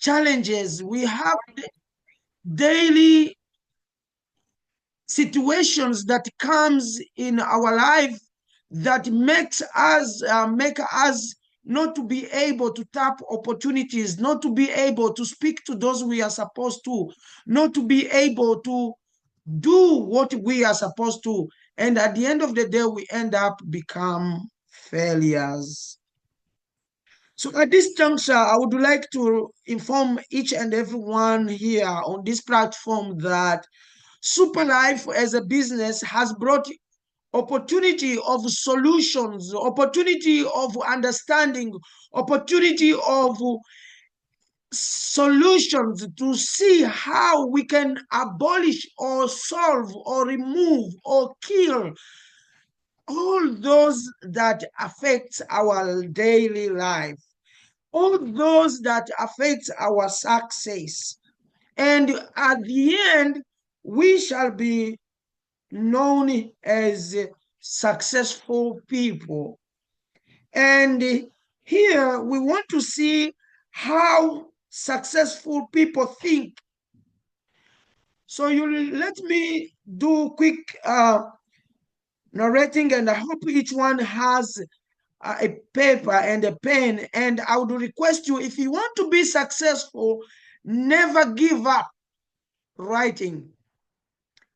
challenges. We have daily situations that comes in our life that make us not to be able to tap opportunities, not to be able to speak to those we are supposed to, not to be able to do what we are supposed to. And at the end of the day, we end up become failures. So at this juncture, I would like to inform each and everyone here on this platform that Super Life as a business has brought opportunity of solutions, opportunity of understanding, opportunity of solutions to see how we can abolish or solve or remove or kill all those that affect our daily life, all those that affect our success. And at the end, we shall be known as successful people. And here we want to see how successful people think. So you let me do quick narrating, and I hope each one has a paper and a pen. And I would request you, if you want to be successful, never give up writing.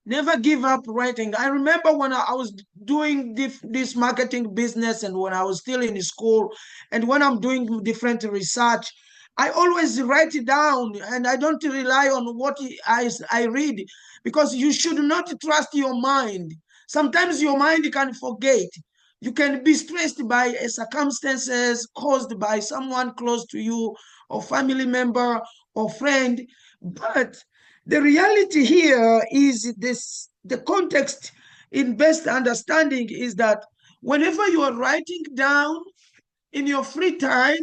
Never give up writing. I remember when I was doing this marketing business, and when I was still in school, and when I'm doing different research, I always write it down, and I don't rely on what I read, because you should not trust your mind. Sometimes your mind can forget. You can be stressed by circumstances caused by someone close to you, or family member, or friend. But the reality here is this: the context in best understanding is that whenever you are writing down in your free time,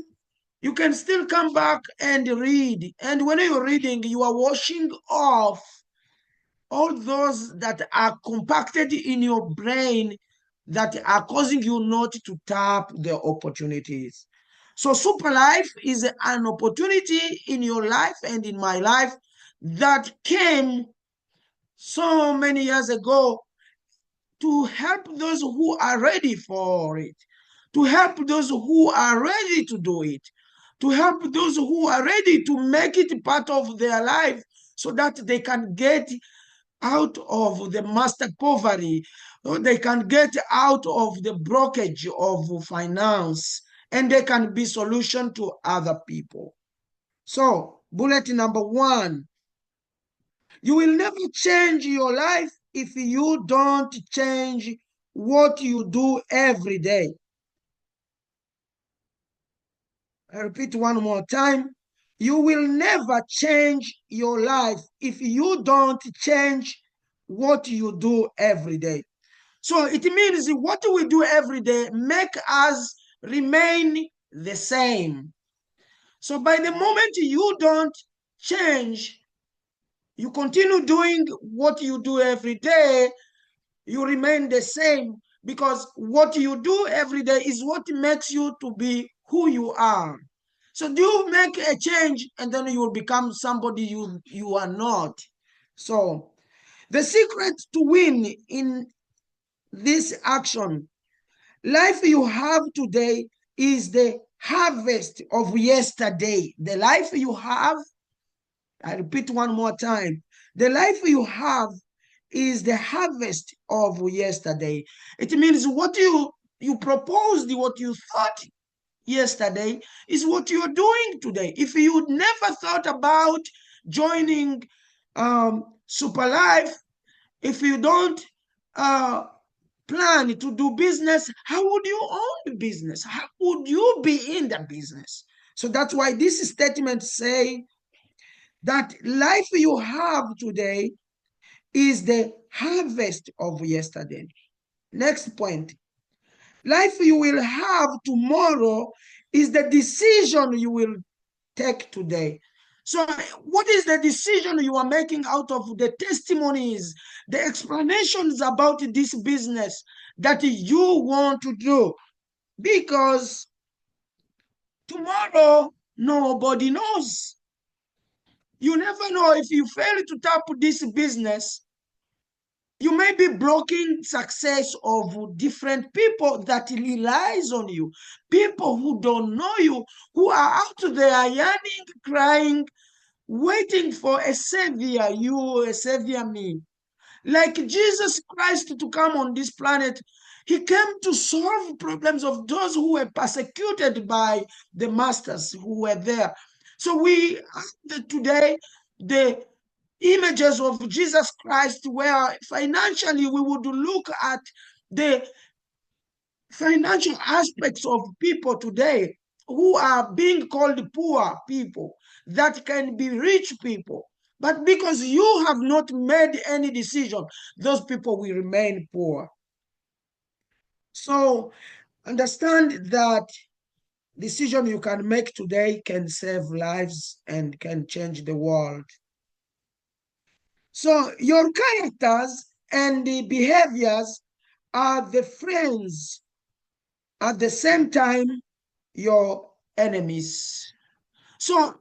you can still come back and read. And when you're reading, you are washing off all those that are compacted in your brain that are causing you not to tap the opportunities. So Super Life is an opportunity in your life and in my life that came so many years ago to help those who are ready for it, to help those who are ready to do it, to help those who are ready to make it part of their life, so that they can get out of the master poverty, or they can get out of the blockage of finance, and they can be solution to other people. So bullet number one: you will never change your life if you don't change what you do every day. I repeat one more time. You will never change your life if you don't change what you do every day. So it means what we do every day make us remain the same. So by the moment you don't change, you continue doing what you do every day, you remain the same, because what you do every day is what makes you to be who you are. So do you make a change, and then you will become somebody you are not. So the secret to win in this action, life you have today is the harvest of yesterday. The life you have, I repeat one more time, the life you have is the harvest of yesterday. It means what you proposed, what you thought yesterday is what you're doing today. If you never thought about joining Super Life, if you don't plan to do business, how would you own the business? How would you be in the business? So that's why this statement say that life you have today is the harvest of yesterday. Next point: life you will have tomorrow is the decision you will take today. So what is the decision you are making out of the testimonies, the explanations about this business that you want to do? Because tomorrow, nobody knows. You never know, if you fail to tap this business, you may be blocking success of different people that relies on you, people who don't know you, who are out there yearning, crying, waiting for a savior, you, a savior, me. Like Jesus Christ to come on this planet, he came to solve problems of those who were persecuted by the masters who were there. So we have today the images of Jesus Christ, where financially we would look at the financial aspects of people today who are being called poor people, that can be rich people. But because you have not made any decision, those people will remain poor. So understand that decision you can make today can save lives and can change the world. So your characters and the behaviors are the friends, at the same time your enemies. So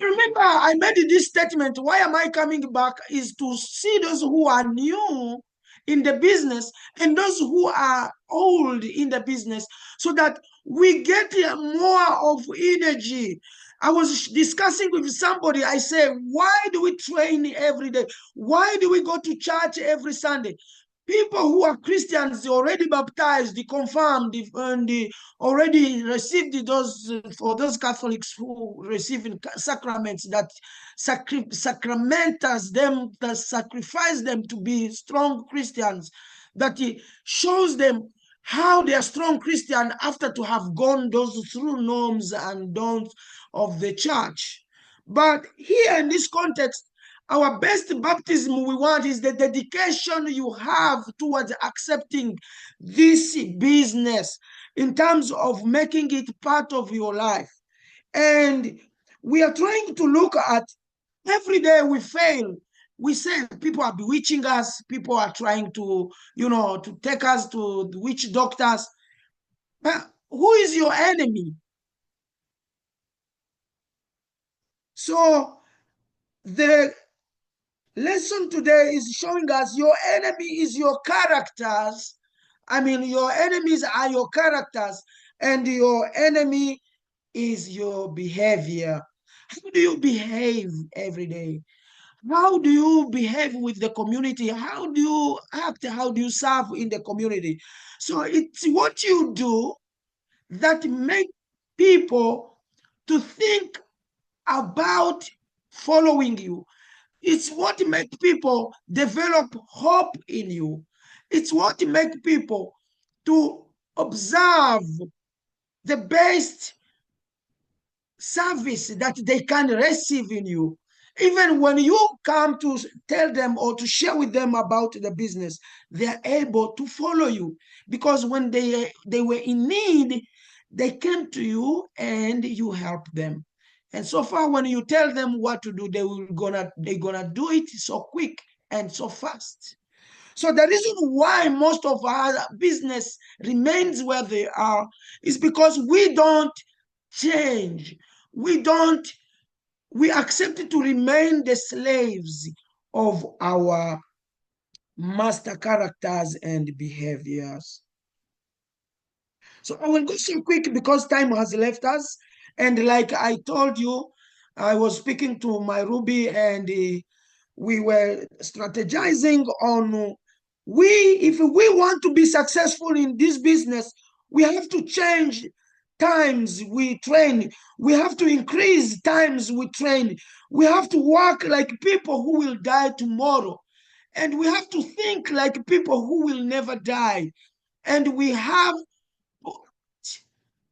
remember, I made this statement. Why am I coming back? Is to see those who are new in the business and those who are old in the business, so that we get more of energy. I was discussing with somebody. I say, why do we train every day? Why do we go to church every Sunday? People who are Christians, already baptized, confirmed, and already received those, for those Catholics who receive sacraments, that sacramentas them, that sacrifice them to be strong Christians, that it shows them how they are strong Christian after to have gone those through norms and don'ts of the church. But here in this context, our best baptism we want is the dedication you have towards accepting this business in terms of making it part of your life. And we are trying to look at, every day we fail. We say people are bewitching us, people are trying to, to take us to the witch doctors. But who is your enemy? So the lesson today is showing us your enemy is your characters. I mean, your enemies are your characters, and your enemy is your behavior. How do you behave every day? How do you behave with the community? How do you act? How do you serve in the community? So it's what you do that make people to think about following you. It's what makes people develop hope in you. It's what makes people to observe the best service that they can receive in you. Even when you come to tell them or to share with them about the business, they are able to follow you, because when they were in need, they came to you and you helped them. And so far, when you tell them what to do, they're gonna do it so quick and so fast. So the reason why most of our business remains where they are is because we don't change. We don't, we accept to remain the slaves of our master characters and behaviors. So I will go so quick because time has left us. And like I told you, I was speaking to my Ruby, and we were strategizing on, if we want to be successful in this business, we have to change times we train. We have to increase times we train. We have to work like people who will die tomorrow. And we have to think like people who will never die. And we have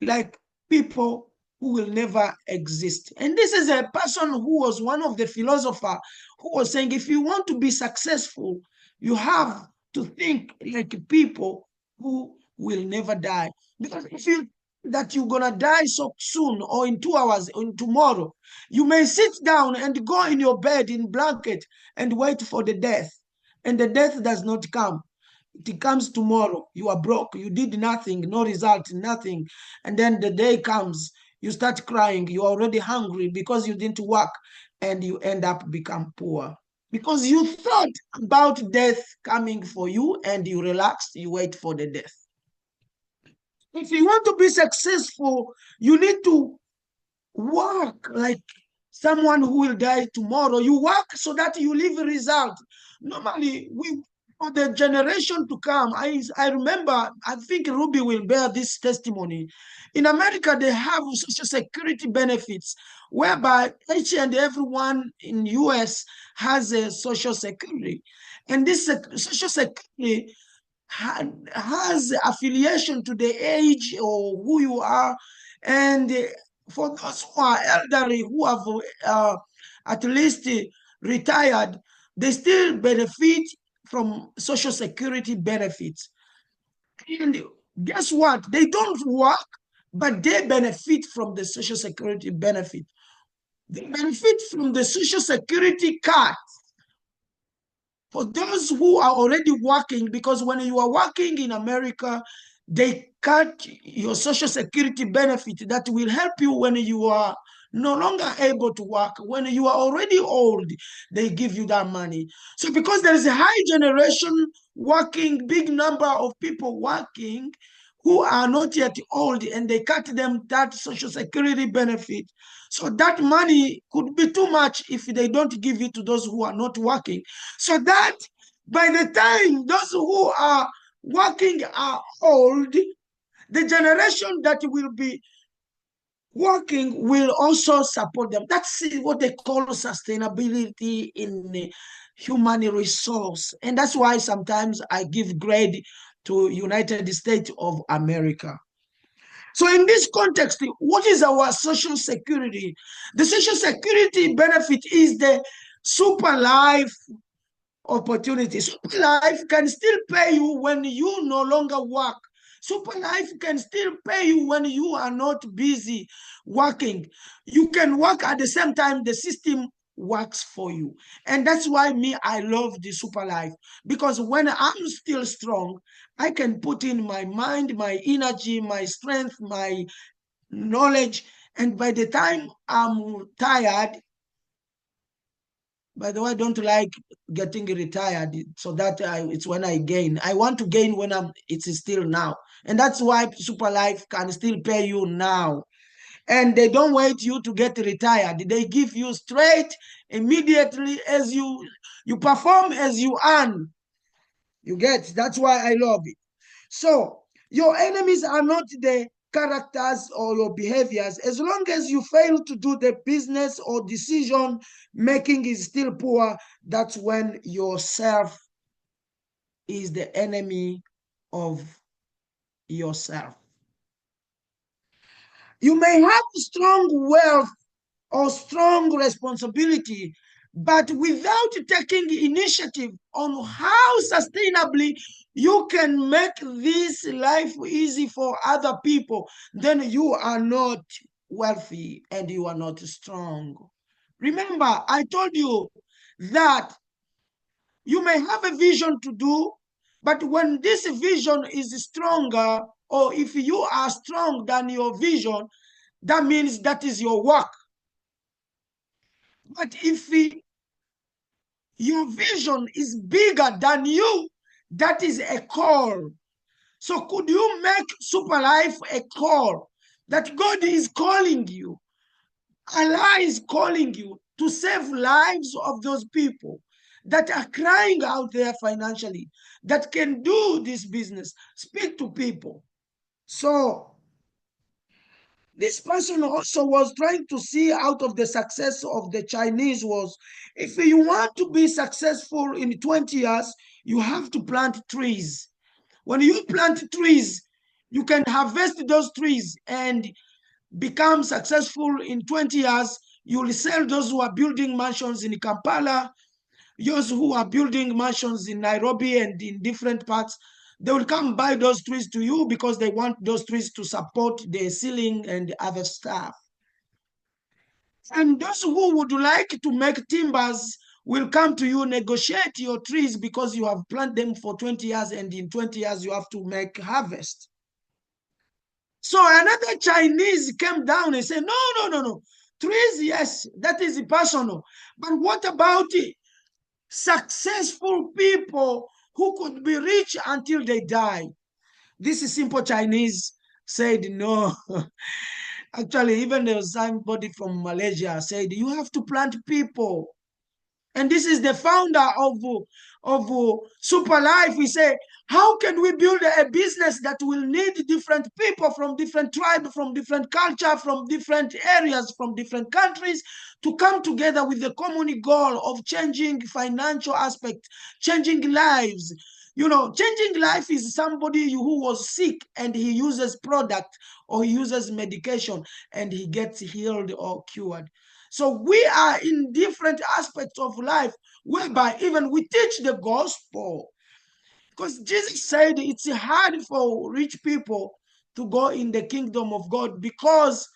like people who will never exist. And this is a person who was one of the philosophers who was saying, if you want to be successful, you have to think like people who will never die. Because if you that you're gonna die so soon, or in 2 hours, or in tomorrow, you may sit down and go in your bed in blanket and wait for the death, and the death does not come. It comes tomorrow. You are broke. You did nothing, no result, nothing. And then the day comes. You start crying. You're already hungry because you didn't work, and you end up become poor. Because you thought about death coming for you and you relaxed, you wait for the death. If you want to be successful, you need to work like someone who will die tomorrow. You work so that you leave a result. Normally, we for the generation to come, I remember, I think Ruby will bear this testimony. In America, they have social security benefits whereby each and everyone in US has a social security. And this social security has affiliation to the age or who you are. And for those who are elderly, who have at least retired, they still benefit from social security benefits. And guess what? They don't work, but they benefit from the social security benefit. They benefit from the social security card for those who are already working, because when you are working in America, they cut your social security benefit that will help you when you are no longer able to work. When you are already old, they give you that money. So because there is a high generation working, big number of people working who are not yet old, and they cut them that social security benefit. So that money could be too much if they don't give it to those who are not working. So that by the time those who are working are old, the generation that will be working will also support them. That's what they call sustainability in human resource. And that's why sometimes I give grade to United States of America. So in this context, what is our social security? The social security benefit is the super life opportunity. Super life can still pay you when you no longer work. Super life can still pay you when you are not busy working. You can work at the same time the system works for you. And that's why I love the super life, because when I'm still strong, I can put in my mind, my energy, my strength, my knowledge. And by the time I'm tired, by the way, I don't like getting retired, so that it's when I gain. I want to gain when it's still now. And that's why Super Life can still pay you now. And they don't wait you to get retired. They give you straight immediately as you perform, as you earn. You get, that's why I love it. So your enemies are not the characters or your behaviors. As long as you fail to do the business or decision making is still poor, that's when yourself is the enemy of yourself. You may have strong wealth or strong responsibility, but without taking initiative on how sustainably you can make this life easy for other people, then you are not wealthy and you are not strong. Remember, I told you that you may have a vision to do, but when this vision is stronger, or if you are strong than your vision, that means that is your work. But if your vision is bigger than you, that is a call. So could you make Super Life a call that God is calling you? Allah is calling you to save lives of those people that are crying out there financially, that can do this business, speak to people. So this person also was trying to see out of the success of the Chinese was, if you want to be successful in 20 years, you have to plant trees. When you plant trees, you can harvest those trees and become successful in 20 years. You will sell those who are building mansions in Kampala, those who are building mansions in Nairobi and in different parts. They will come buy those trees to you because they want those trees to support the ceiling and other stuff. And those who would like to make timbers will come to you, negotiate your trees because you have planted them for 20 years, and in 20 years you have to make harvest. So another Chinese came down and said, no, no, no, no. Trees, yes, that is personal. But what about it? Successful people who could be rich until they die? This is simple Chinese said, no. Actually, even there was somebody from Malaysia said, you have to plant people. And this is the founder of Super Life. We say, how can we build a business that will need different people from different tribes, from different culture, from different areas, from different countries to come together with the common goal of changing financial aspect, changing lives. You know, changing life is somebody who was sick and he uses product or he uses medication and he gets healed or cured. So we are in different aspects of life whereby even we teach the gospel. Because Jesus said it's hard for rich people to go in the kingdom of God because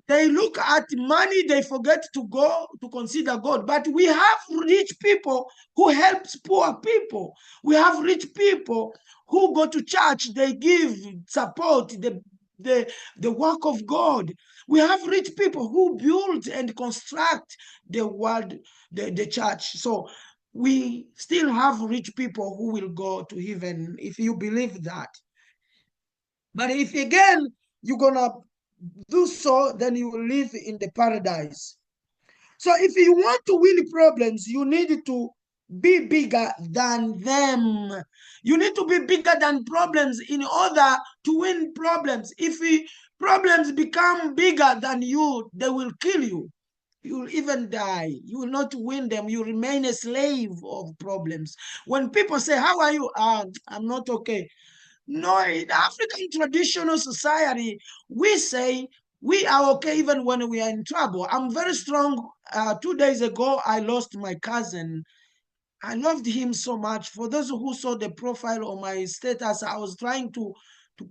they look at money, they forget to go to consider God. But we have rich people who helps poor people. We have rich people who go to church, they give support the work of God. We have rich people who build and construct the world, the church. So we still have rich people who will go to heaven if you believe that. But if again you're gonna do so, then you will live in the paradise. So if you want to win problems, you need to be bigger than them. You need to be bigger than problems in order to win problems. If problems become bigger than you, they will kill you. You will even die. You will not win them. You remain a slave of problems. When people say, how are you? I'm not okay. No, in African traditional society, we say we are okay even when we are in trouble. I'm very strong. 2 days ago, I lost my cousin. I loved him so much. For those who saw the profile on my status, I was trying to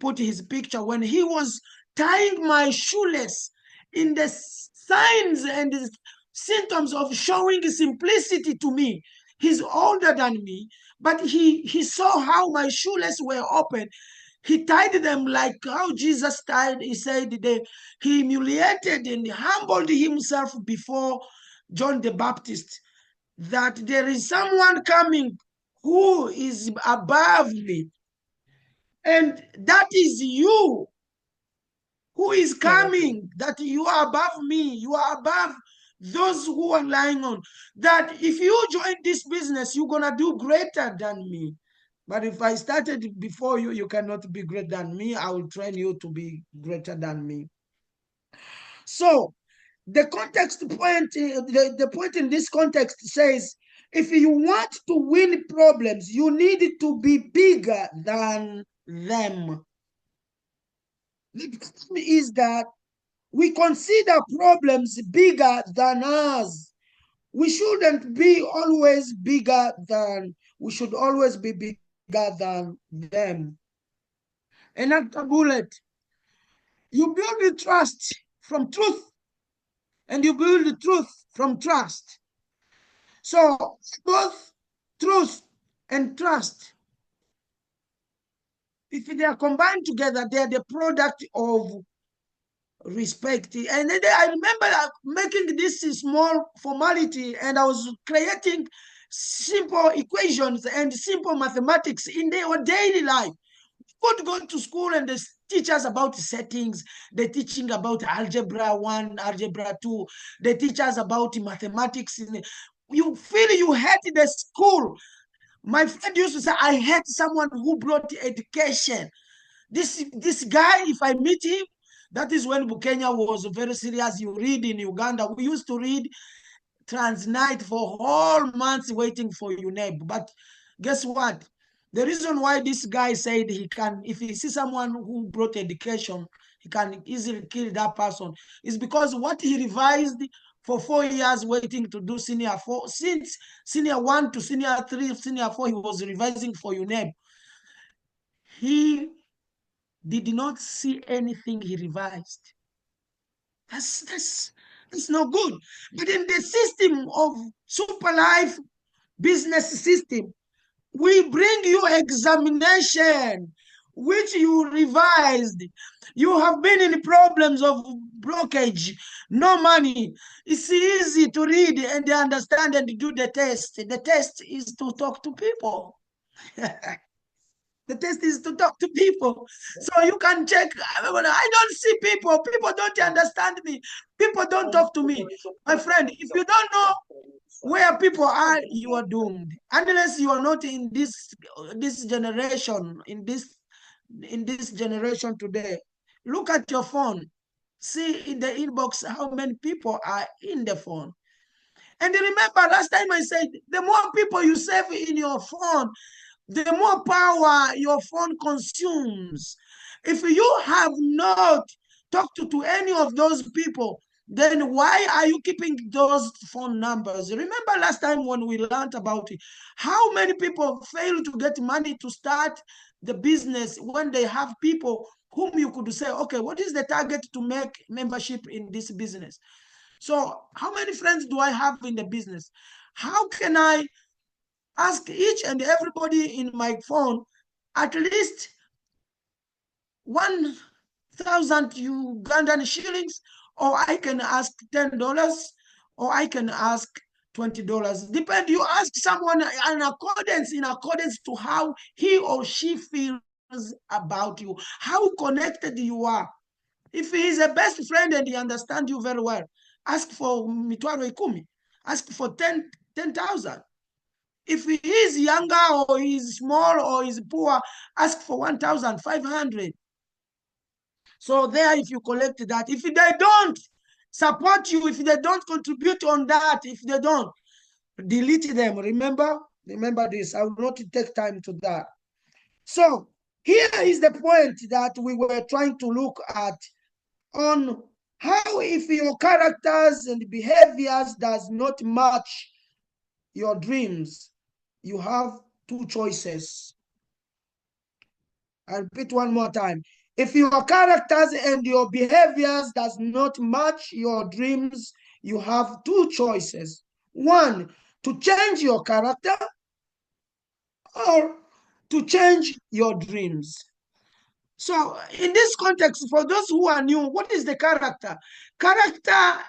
put his picture when he was tying my shoelace in the signs and the symptoms of showing simplicity to me. He's older than me, but he saw how my shoelace were open. He tied them like how Jesus tied. He said he humiliated and humbled himself before John the Baptist, that there is someone coming who is above me. And that is you who is Correctly. coming, that you are above me. You are above those who are lying on. That if you join this business, you're going to do greater than me. But if I started before you, you cannot be greater than me. I will train you to be greater than me. So the context point, the point in this context says, if you want to win problems, you need to be bigger than them. The problem is that we consider problems bigger than us. We shouldn't be always bigger than, we should always be bigger than them. Another bullet, you build the trust from truth and you build the truth from trust. So both truth and trust, if they are combined together, they are the product of respect. And then I remember making this small formality, and I was creating simple equations and simple mathematics in their daily life. Could go to school and they teach us about settings. They're teaching about algebra 1, algebra 2. They teach us about mathematics. You feel you hate the school. My friend used to say, I hate someone who brought education. This guy, if I meet him, that is when Bukenya was very serious. You read in Uganda, we used to read transnight for whole months waiting for UNEB. But guess what? The reason why this guy said he can, if he sees someone who brought education, he can easily kill that person, is because what he revised for 4 years waiting to do senior 4, since senior 1 to senior 3, senior 4, he was revising for UNEB. He did not see anything he revised. That's not good. But in the system of Super Life business system, we bring you examination. which you revised. You have been in problems of blockage, no money. It's easy to read and understand and do the test. The test is to talk to people. The test is to talk to people. So you can check. I don't see people. People don't understand me. People don't talk to me. My friend, if you don't know where people are, you are doomed. Unless you are not in this generation, in this generation today. Look at your phone. See in the inbox how many people are in the phone. And remember, last time I said, the more people you save in your phone, the more power your phone consumes. If you have not talked to any of those people, then why are you keeping those phone numbers? Remember last time when we learned about it, how many people fail to get money to start the business when they have people whom you could say, okay, what is the target to make membership in this business? So how many friends do I have in the business? How can I ask each and everybody in my phone at least 1,000 Ugandan shillings, or I can ask $10, or I can ask $20. Depend. You ask someone in accordance to how he or she feels about you, how connected you are. If he is a best friend and he understands you very well, ask for mitwaro ikumi, ask for 10,000. If he is younger or he's small or he's poor, ask for 1,500. So there, if you collect that, if they don't support you, if they don't contribute on that, if they don't, delete them. Remember this. I will not take time to that. So here is the point that we were trying to look at on how if your characters and behaviors does not match your dreams, you have two choices. I repeat one more time. If your characters and your behaviors does not match your dreams, you have two choices. One, to change your character, or to change your dreams. So in this context, for those who are new, what is the character? Character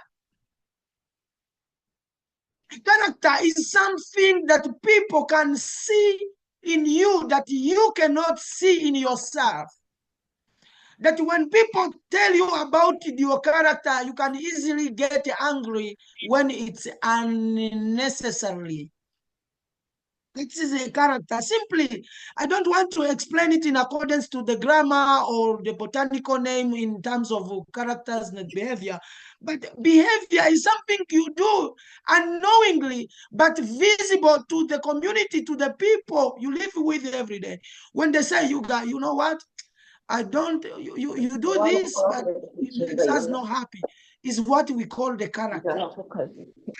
is something that people can see in you that you cannot see in yourself. That when people tell you about your character, you can easily get angry when it's unnecessary. This is a character. Simply, I don't want to explain it in accordance to the grammar or the botanical name in terms of characters and behavior. But behavior is something you do unknowingly, but visible to the community, to the people you live with every day. When they say, you guys, you know what? I don't, you do this, but it makes us not happy, is what we call the character.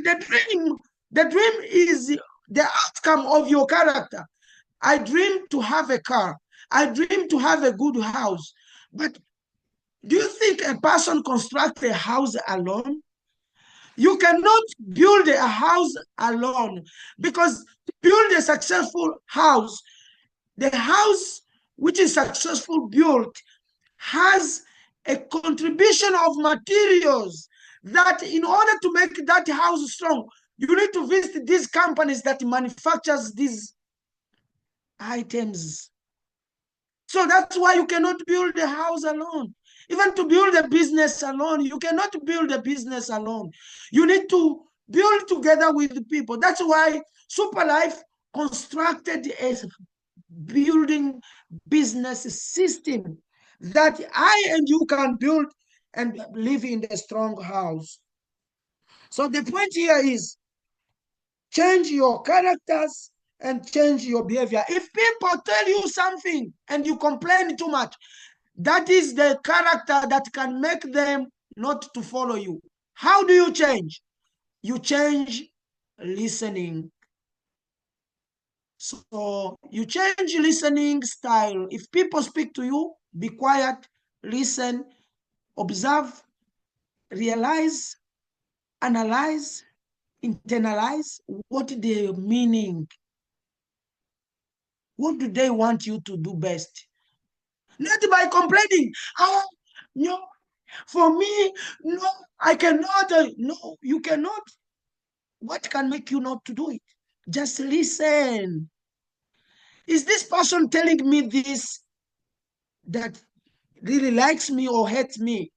The dream is the outcome of your character. I dream to have a car. I dream to have a good house. But do you think a person constructs a house alone? You cannot build a house alone, because to build a successful house, the house which is successful built has a contribution of materials that in order to make that house strong, you need to visit these companies that manufactures these items. So that's why you cannot build a house alone. Even to build a business alone, you cannot build a business alone. You need to build together with people. That's why Superlife constructed a building business system that I and you can build and live in a strong house. So the point here is change your characters and change your behavior. If people tell you something and you complain too much, that is the character that can make them not to follow you. How do you change? You change listening. So you change listening style. If people speak to you, be quiet, listen, observe, realize, analyze, internalize what they're meaning. What do they want you to do best? not by complaining. Oh, no, for me, no, I cannot. No, you cannot. What can make you not to do it? Just listen. Is this person telling me this that really likes me or hates me?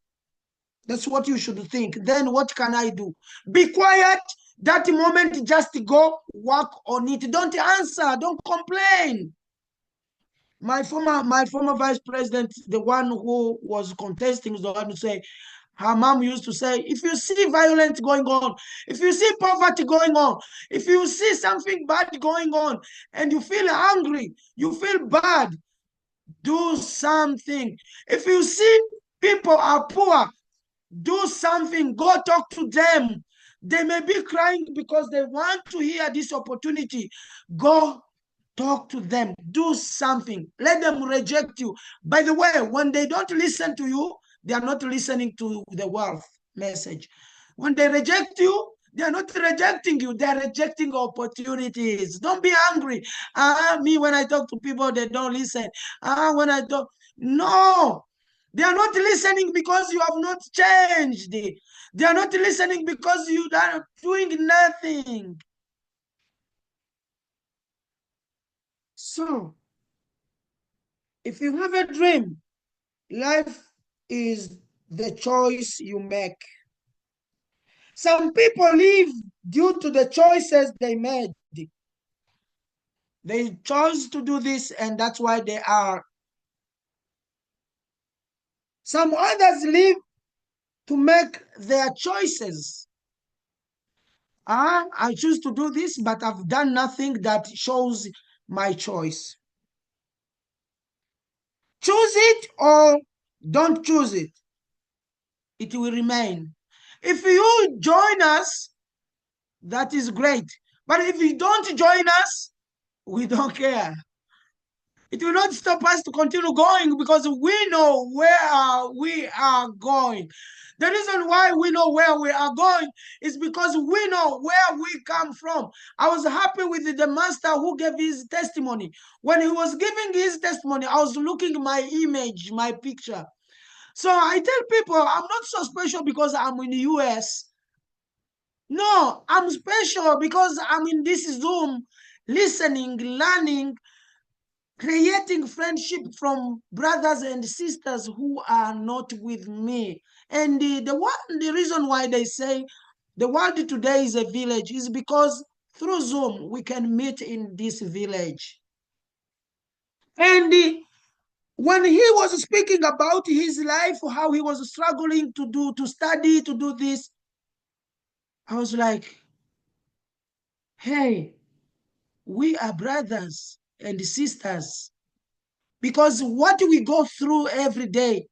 That's what you should think. Then what can I do? Be quiet. That moment, just go work on it. Don't answer. Don't complain. My former vice president, the one who was contesting, was the one who say, her mom used to say, if you see violence going on, if you see poverty going on, if you see something bad going on, and you feel hungry, you feel bad, do something. If you see people are poor, do something. Go talk to them. They may be crying because they want to hear this opportunity. Go talk to them. Do something. Let them reject you. By the way, when they don't listen to you, they are not listening to the wealth message. When they reject you, they are not rejecting you. They are rejecting opportunities. Don't be angry. Me, when I talk to people, they don't listen. When I talk, no. They are not listening because you have not changed. They are not listening because you are doing nothing. So, if you have a dream, life is the choice you make. Some people live due to the choices they made. They chose to do this, and that's why they are. Some others live to make their choices. I choose to do this, but I've done nothing that shows my choice. Choose it or don't choose it. It will remain. If you join us, that is great. But if you don't join us, we don't care. It will not stop us to continue going because we know where we are going. The reason why we know where we are going is because we know where we come from. I was happy with the master who gave his testimony. When he was giving his testimony, I was looking at my image, my picture. So I tell people I'm not so special because I'm in the US. No, I'm special because I'm in this Zoom, listening, learning, creating friendship from brothers and sisters who are not with me. And the reason why they say the world today is a village is because through Zoom we can meet in this village. And when he was speaking about his life, how he was struggling to study, to do this, I was like, hey, we are brothers and sisters. Because what we go through every day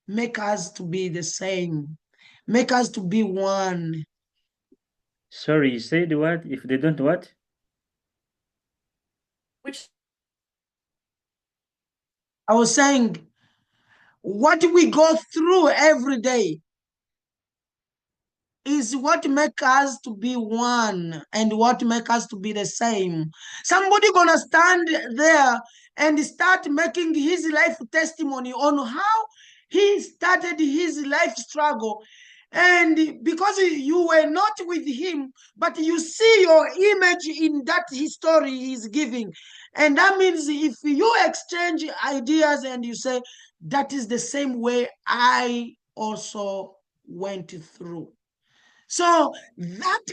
make us to be the same, make us to be one. Sorry, you said what? If they don't what? Which I was saying, what we go through every day is what make us to be one and what make us to be the same. Somebody gonna stand there and start making his life testimony on how he started his life struggle. And because you were not with him, but you see your image in that history he's giving. And that means if you exchange ideas and you say, that is the same way I also went through. So that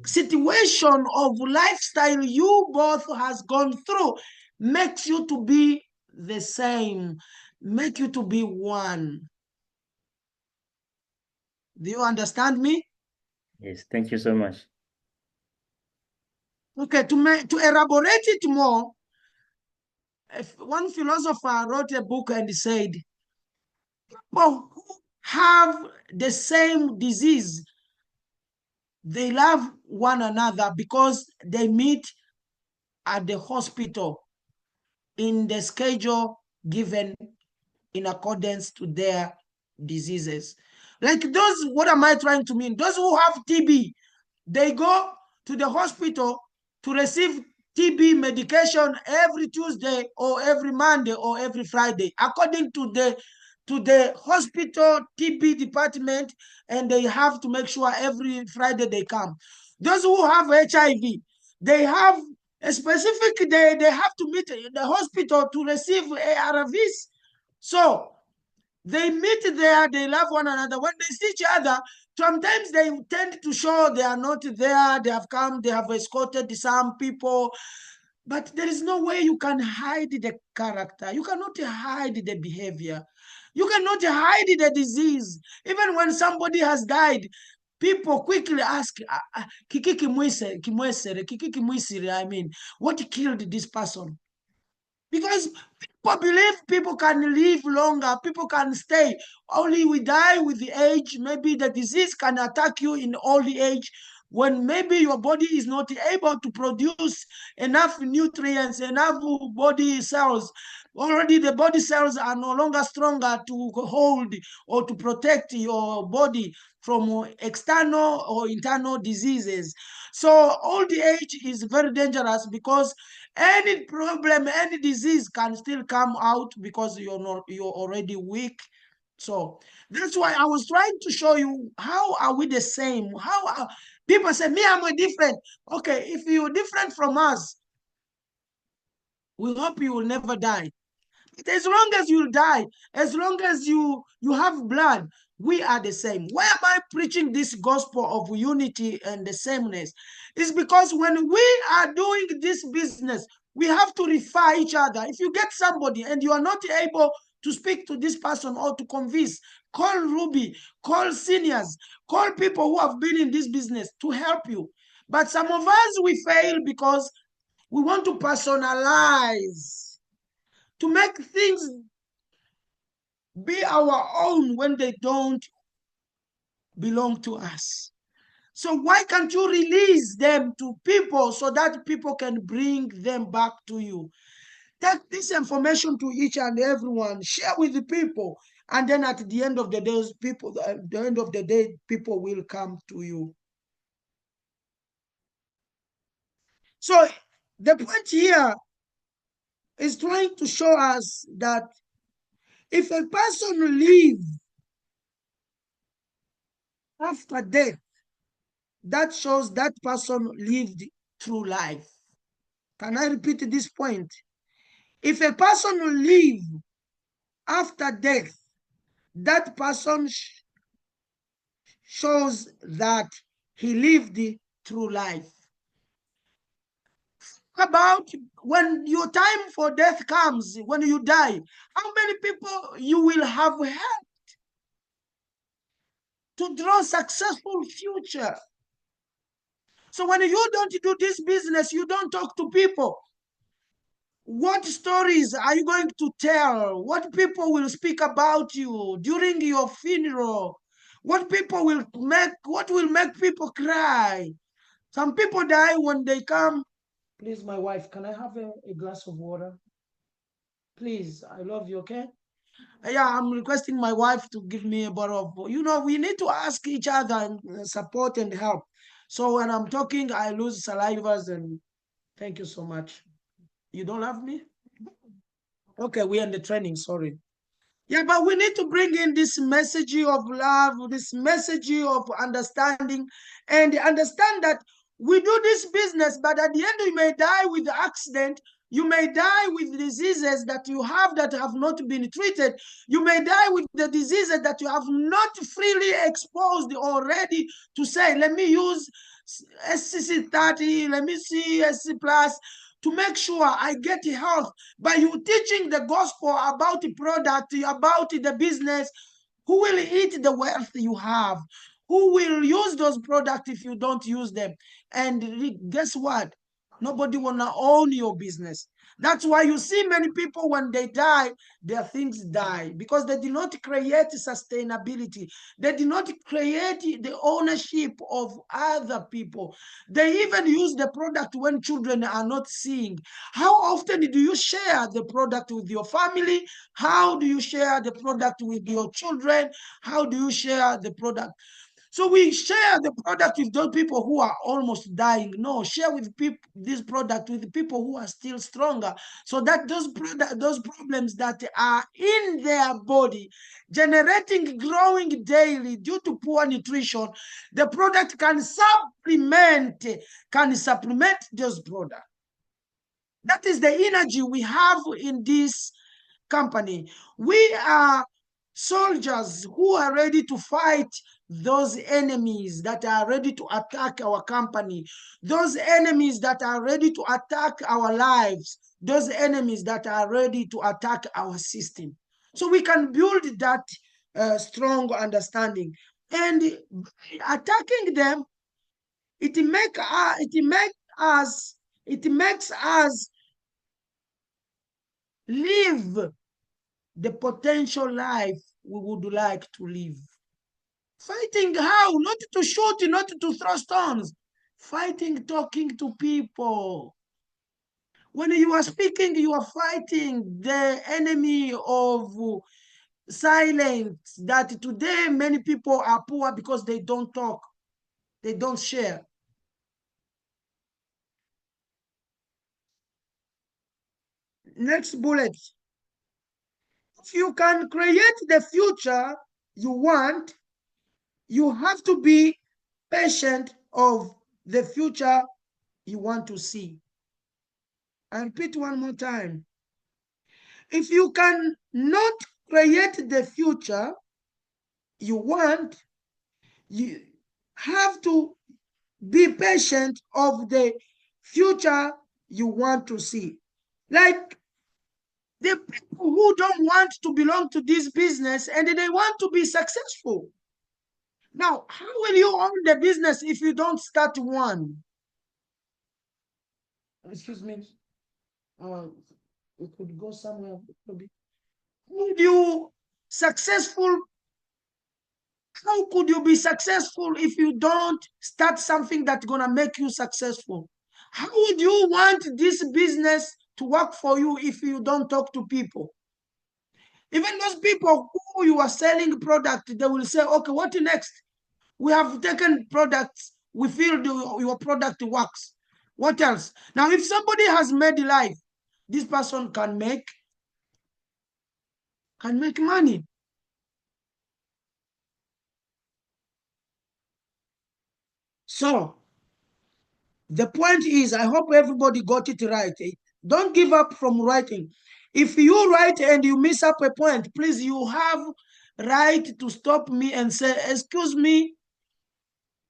situation of lifestyle you both has gone through makes you to be the same, make you to be one. Do you understand me? Yes, thank you so much. Okay, to elaborate it more, one philosopher wrote a book and said, people who have the same disease, they love one another because they meet at the hospital in the schedule given in accordance to their diseases. Like those, what am I trying to mean? Those who have TB, they go to the hospital to receive TB medication every Tuesday or every Monday or every Friday, according to the hospital TB department, and they have to make sure every Friday they come. Those who have HIV, they have a specific day, they have to meet the hospital to receive ARVs. So they meet there, they love one another. When they see each other, sometimes they tend to show they are not there, they have come, they have escorted some people, but there is no way you can hide the character. You cannot hide the behavior. You cannot hide the disease. Even when somebody has died, people quickly ask, Kiki Kimwesere, Kiki Kimwisire, I mean, what killed this person? Because people believe people can live longer, people can stay. Only we die with the age. Maybe the disease can attack you in old age when maybe your body is not able to produce enough nutrients, enough body cells. Already the body cells are no longer stronger to hold or to protect your body from external or internal diseases. So old age is very dangerous because any problem, any disease can still come out because you're already weak. So that's why I was trying to show you how are we the same. How are, people say me, I'm different. Okay, if you're different from us, we hope you will never die. As long as you die, as long as you have blood, we are the same. Why am I preaching this gospel of unity and the sameness? It's because when we are doing this business, we have to refer each other. If you get somebody and you are not able to speak to this person or to convince, call Ruby, call seniors, call people who have been in this business to help you. But some of us, we fail because we want to personalize, to make things be our own when they don't belong to us. So why can't you release them to people so that people can bring them back to you? Take this information to each and everyone, share with the people, and then at the end of the day, people will come to you. So the point here is trying to show us that if a person lives after death, that shows that person lived through life. Can I repeat this point? If a person lives after death, that person shows that he lived through life. About when your time for death comes, when you die, how many people you will have helped to draw successful future? So when you don't do this business, you don't talk to people. What stories are you going to tell? What people will speak about you during your funeral? What will make people cry? Some people die when they come. Please, my wife, can I have a glass of water? Please, I love you, okay? Yeah, I'm requesting my wife to give me a bottle of, we need to ask each other and support and help. So when I'm talking, I lose salivas, and thank you so much. You don't love me? Okay, we're in the training, sorry. Yeah, but we need to bring in this message of love, this message of understanding, and understand that we do this business, but at the end you may die with the accident. You may die with diseases that you have that have not been treated. You may die with the diseases that you have not freely exposed already to say, let me use SCC30, let me see SC plus to make sure I get health. By you teaching the gospel about the product, about the business, who will eat the wealth you have? Who will use those products if you don't use them? And guess what? Nobody wanna own your business. That's why you see many people when they die, their things die because they did not create sustainability. They did not create the ownership of other people. They even use the product when children are not seeing. How often do you share the product with your family? How do you share the product with your children? How do you share the product? So we share the product with those people who are almost dying. No, share with people this product with the people who are still stronger, so that those problems that are in their body, generating, growing daily due to poor nutrition, the product can supplement those products. That is the energy we have in this company. We are soldiers who are ready to fight those enemies that are ready to attack our company, those enemies that are ready to attack our lives, those enemies that are ready to attack our system. So we can build that strong understanding. And attacking them, it make us it makes us live the potential life we would like to live. Fighting how? Not to shoot, not to throw stones. Fighting, talking to people. When you are speaking, you are fighting the enemy of silence. That today many people are poor because they don't talk, they don't share. Next bullet. If you can create the future you want, you have to be patient of the future you want to see. I repeat one more time. If you can not create the future you want, you have to be patient of the future you want to see. Like the people who don't want to belong to this business and they want to be successful. Now, how will you own the business if you don't start one? Excuse me. We could go somewhere. Could you successful? How could you be successful if you don't start something that's gonna make you successful? How would you want this business to work for you if you don't talk to people? Even those people who you are selling product, they will say, okay, what next? We have taken products, we feel your product works. What else? Now, if somebody has made life, this person can make money. So the point is, I hope everybody got it right. Don't give up from writing. If you write and you miss up a point, please, you have right to stop me and say, excuse me,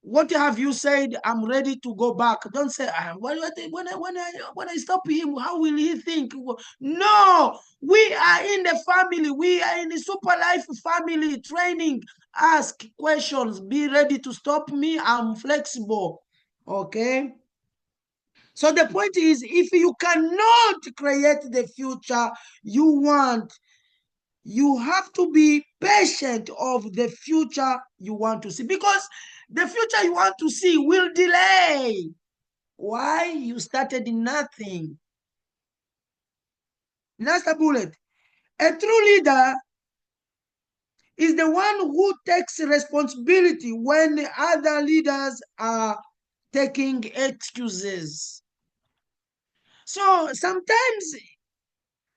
what have you said? I'm ready to go back. Don't say, when I stop him, how will he think? No, we are in the family. We are in the super life family training. Ask questions. Be ready to stop me. I'm flexible. Okay. So the point is, if you cannot create the future you want, you have to be patient of the future you want to see, because the future you want to see will delay. Why? You started in nothing. Last bullet. A true leader is the one who takes responsibility when other leaders are taking excuses. So sometimes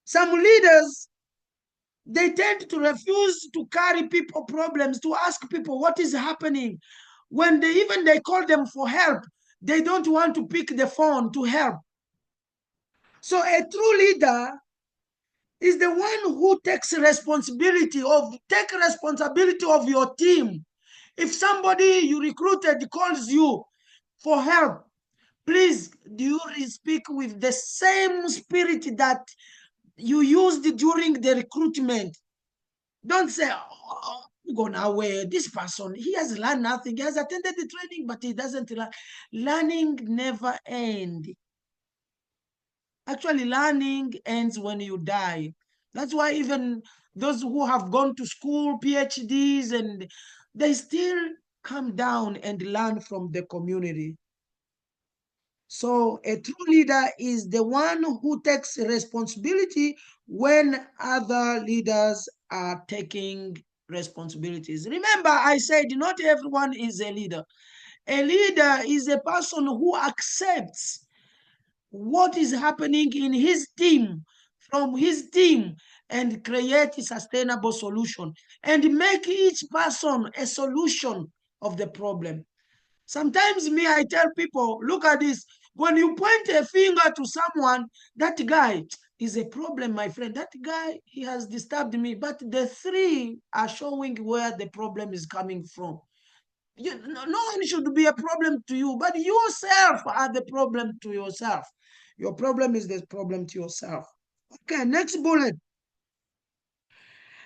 some leaders, they tend to refuse to carry people problems, to ask people what is happening. When they call them for help, they don't want to pick the phone to help. So a true leader is the one who takes responsibility of your team. If somebody you recruited calls you for help, please, do you speak with the same spirit that you used during the recruitment? Don't say, oh, go now where this person, he has learned nothing. He has attended the training, but he doesn't learn. Learning never ends. Actually, learning ends when you die. That's why even those who have gone to school, PhDs, and they still come down and learn from the community. So a true leader is the one who takes responsibility when other leaders are taking responsibilities. Remember, I said not everyone is a leader. A leader is a person who accepts what is happening in his team, from his team, and create a sustainable solution and make each person a solution of the problem. Sometimes I tell people, look at this. When you point a finger to someone, that guy is a problem, my friend. That guy, he has disturbed me. But the three are showing where the problem is coming from. No one should be a problem to you, but yourself are the problem to yourself. Your problem is the problem to yourself. Okay, next bullet.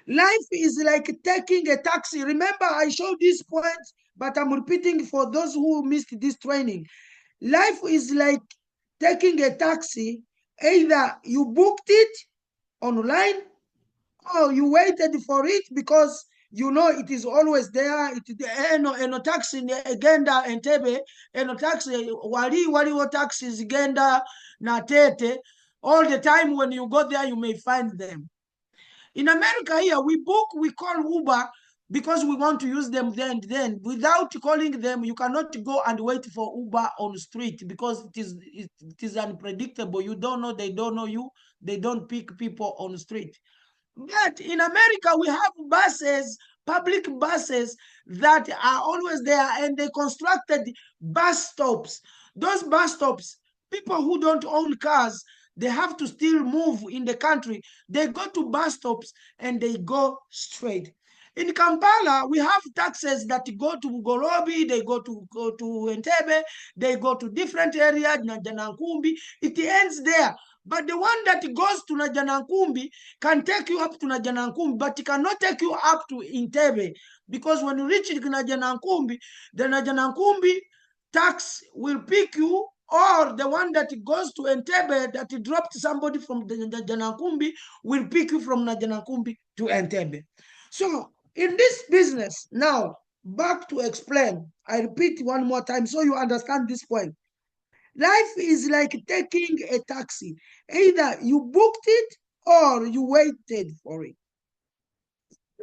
Life is like taking a taxi. Remember, I showed this point, but I'm repeating for those who missed this training. Life is like taking a taxi. Either you booked it online or you waited for it because you know it is always there. Eno taxi egenda Entebbe, eno taxi waliwo taxis genda na Tete. All the time when you go there, you may find them. In America here, we call Uber because we want to use them then. Without calling them, you cannot go and wait for Uber on the street because it is unpredictable. You don't know, they don't know you, they don't pick people on the street. But in America, we have buses, public buses that are always there, and they constructed bus stops. Those bus stops, people who don't own cars, they have to still move in the country. They go to bus stops and they go straight. In Kampala, we have taxis that go to Gorobi, they go to Entebbe, they go to different areas, Najanankumbi. It ends there. But the one that goes to Najanankumbi can take you up to Najanankumbi, but it cannot take you up to Entebbe. Because when you reach Najanankumbi, the Najanankumbi tax will pick you, or the one that goes to Entebbe that dropped somebody from the Najanankumbi will pick you from Najanankumbi to Entebbe. So in this business, now back to explain, I repeat one more time so you understand this point. Life is like taking a taxi. Either you booked it or you waited for it.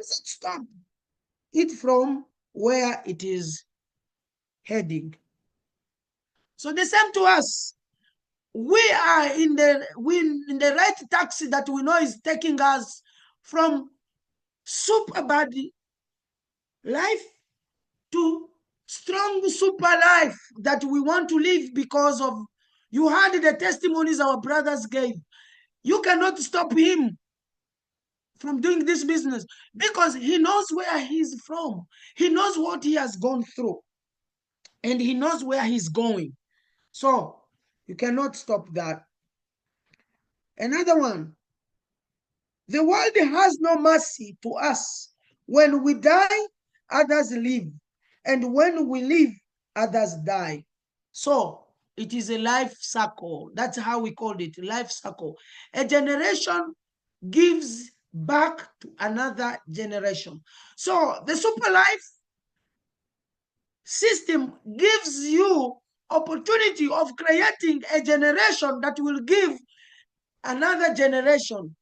Stop it from where it is heading. So the same to us. We are in the right taxi that we know is taking us from super bad life to strong super life that we want to live because of, you heard the testimonies our brothers gave. You cannot stop him from doing this business because he knows where he's from. He knows what he has gone through and he knows where he's going. So you cannot stop that. Another one, the world has no mercy to us. When we die, others live. And when we live, others die. So it is a life cycle. That's how we called it, life cycle. A generation gives back to another generation. So the super life system gives you opportunity of creating a generation that will give another generation,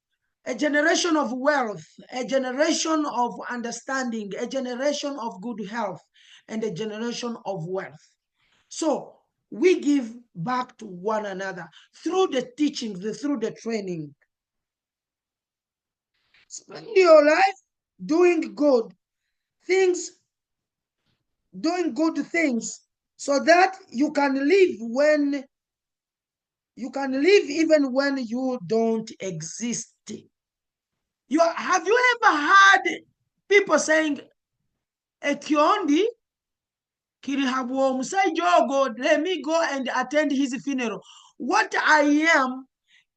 a generation of wealth, a generation of understanding, a generation of good health, and a generation of wealth. So we give back to one another through the teachings, through the training. Spend your life doing good things, so that you can live even when you don't exist. Have you ever heard people saying, Ekiondi kirihabwa omusajja ogo, let me go and attend his funeral. What I am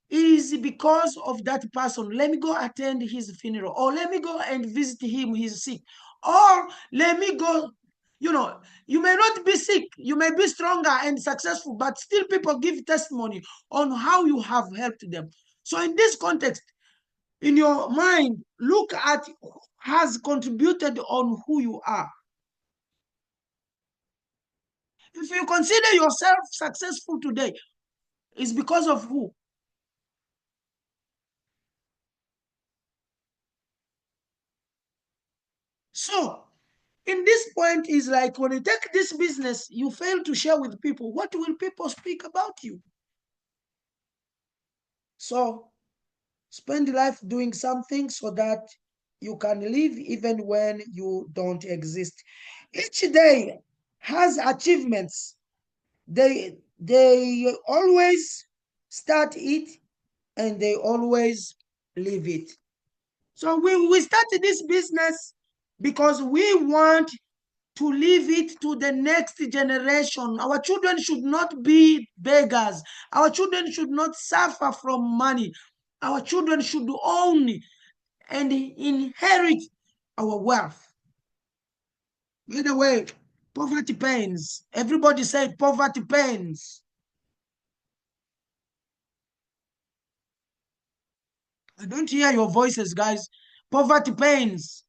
is because of that person. Let me go attend his funeral, or let me go and visit him, he's sick, or let me go. You know, you may not be sick, you may be stronger and successful, but still people give testimony on how you have helped them. So in this context, in your mind, look at who has contributed on who you are. If you consider yourself successful today, it's because of who? So in this point is like when you take this business, you fail to share with people. What will people speak about you? So spend life doing something so that you can live even when you don't exist. Each day has achievements. They always start it and they always leave it. So we started this business because we want to leave it to the next generation. Our children should not be beggars. Our children should not suffer from money. Our children should own and inherit our wealth. By the way, poverty pains. Everybody say poverty pains. I don't hear your voices, guys. Poverty pains.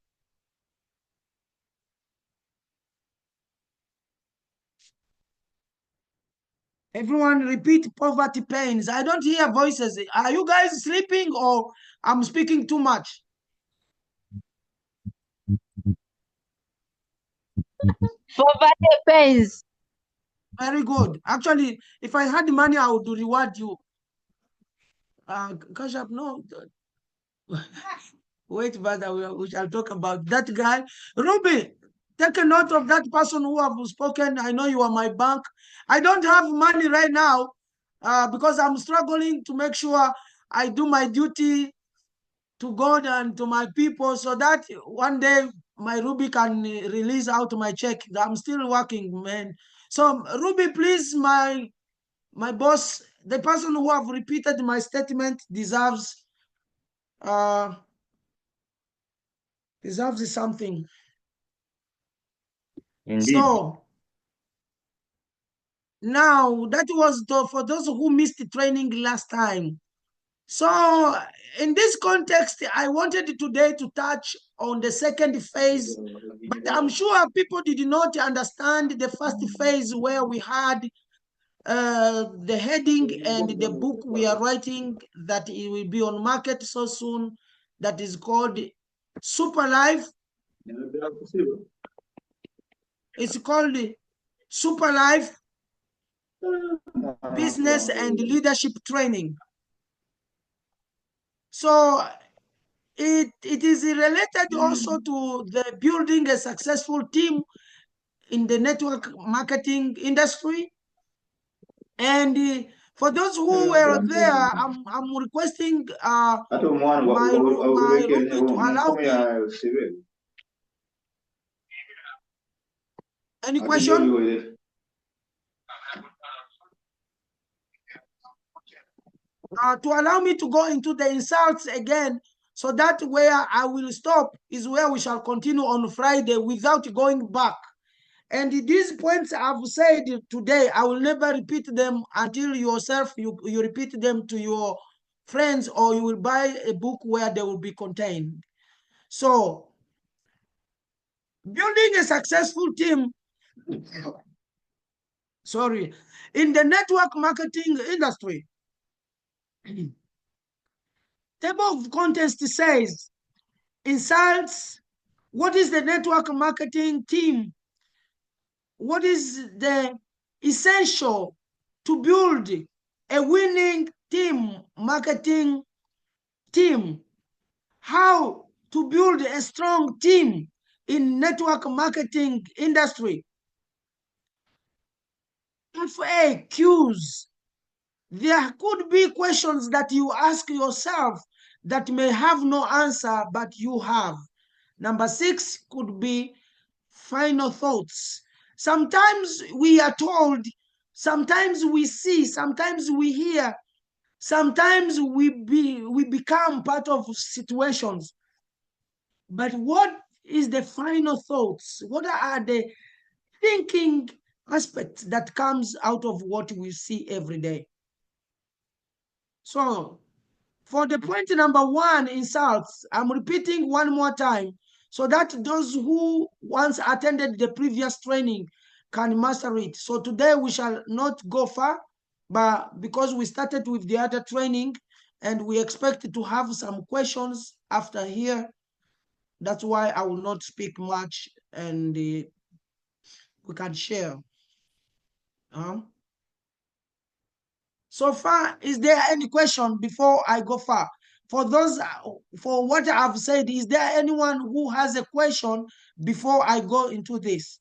Everyone repeat poverty pains. I don't hear voices. Are you guys sleeping or I'm speaking too much? Poverty pains. Very good. Actually, if I had money, I would reward you. Cash up, no. Wait, but we shall talk about that guy. Ruby, take a note of that person who have spoken. I know you are my bank. I don't have money right now because I'm struggling to make sure I do my duty to God and to my people so that one day my Ruby can release out my check. I'm still working, man. So Ruby, please, my boss, the person who have repeated my statement uh deserves something. Indeed. So now that was for those who missed the training last time. So in this context, I wanted today to touch on the second phase, but I'm sure people did not understand the first phase where we had the heading and the book we are writing that it will be on market so soon, that is called Super Life. It's called Super Life Business and Leadership Training. So it is related also to the building a successful team in the network marketing industry. And for those who were there, I'm requesting my Ruby to allow me. Any question? To allow me to go into the insults again, so that where I will stop is where we shall continue on Friday without going back. And these points I've said today, I will never repeat them until yourself you repeat them to your friends, or you will buy a book where they will be contained. So building a successful team, sorry, in the network marketing industry, table of contents says insults. What is the network marketing team? What is the essential to build a winning team, marketing team? How to build a strong team in network marketing industry? FAQs. There could be questions that you ask yourself that may have no answer, but you have. Number 6 could be final thoughts. Sometimes we are told, sometimes we see, sometimes we hear, sometimes we become part of situations. But what is the final thoughts? What are the thinking aspects that comes out of what we see every day? So for the point number 1, insults, I'm repeating one more time so that those who once attended the previous training can master it. So today we shall not go far, but because we started with the other training and we expect to have some questions after here, That's why I will not speak much, and we can share. So far, is there any question before I go far? For those, for what I've said, is there anyone who has a question before I go into this?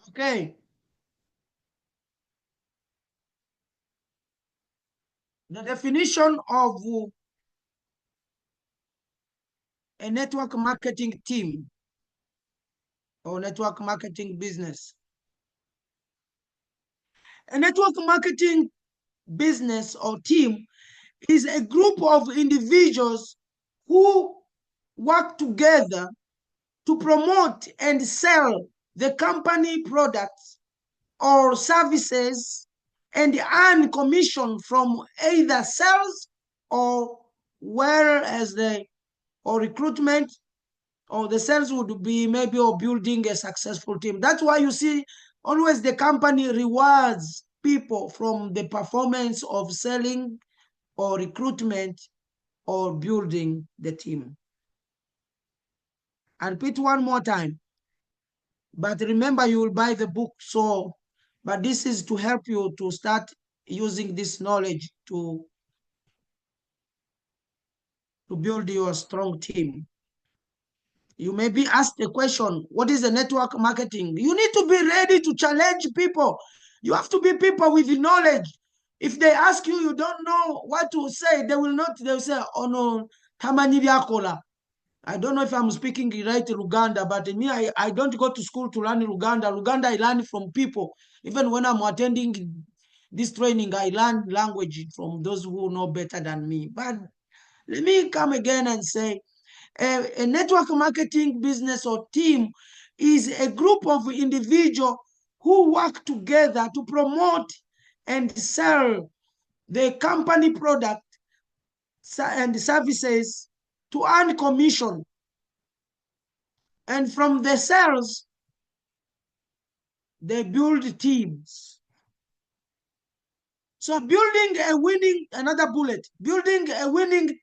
Okay. The definition of a network marketing team or network marketing business. A network marketing business or team is a group of individuals who work together to promote and sell the company products or services and earn commission from either sales or whereas the or recruitment, or the sales would be maybe or building a successful team. That's why you see always the company rewards people from the performance of selling or recruitment or building the team. I repeat one more time, but remember you will buy the book. So, but this is to help you to start using this knowledge to build your strong team. You may be asked a question, what is the network marketing? You need to be ready to challenge people. You have to be people with knowledge. If they ask you, you don't know what to say, they will say, oh no, tamanyi byakola. I don't know if I'm speaking right Luganda, but me, I don't go to school to learn Luganda. Luganda, I learn from people. Even when I'm attending this training, I learn language from those who know better than me. But let me come again and say, a network marketing business or team is a group of individuals who work together to promote and sell the company product and services to earn commission. And from the sales, they build teams. So another bullet, building a winning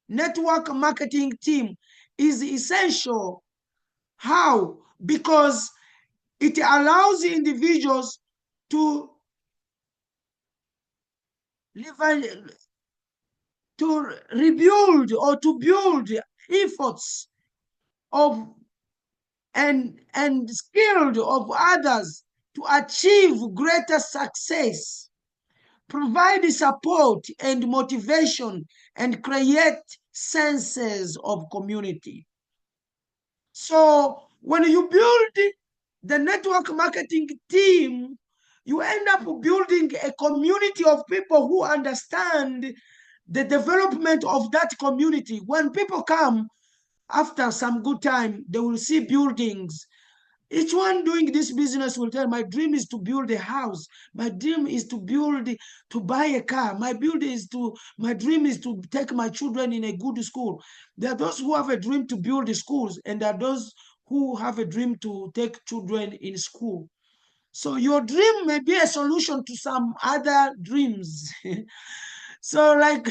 network marketing team is essential. How? Because it allows individuals to rebuild or to build efforts of and skilled of others to achieve greater success, provide support and motivation, and create senses of community. So when you build the network marketing team, you end up building a community of people who understand the development of that community. When people come after some good time, they will see buildings. Each one doing this business will tell, my dream is to build a house. My dream is to buy a car. My dream is to take my children in a good school. There are those who have a dream to build the schools, and there are those who have a dream to take children in school. So your dream may be a solution to some other dreams. So like,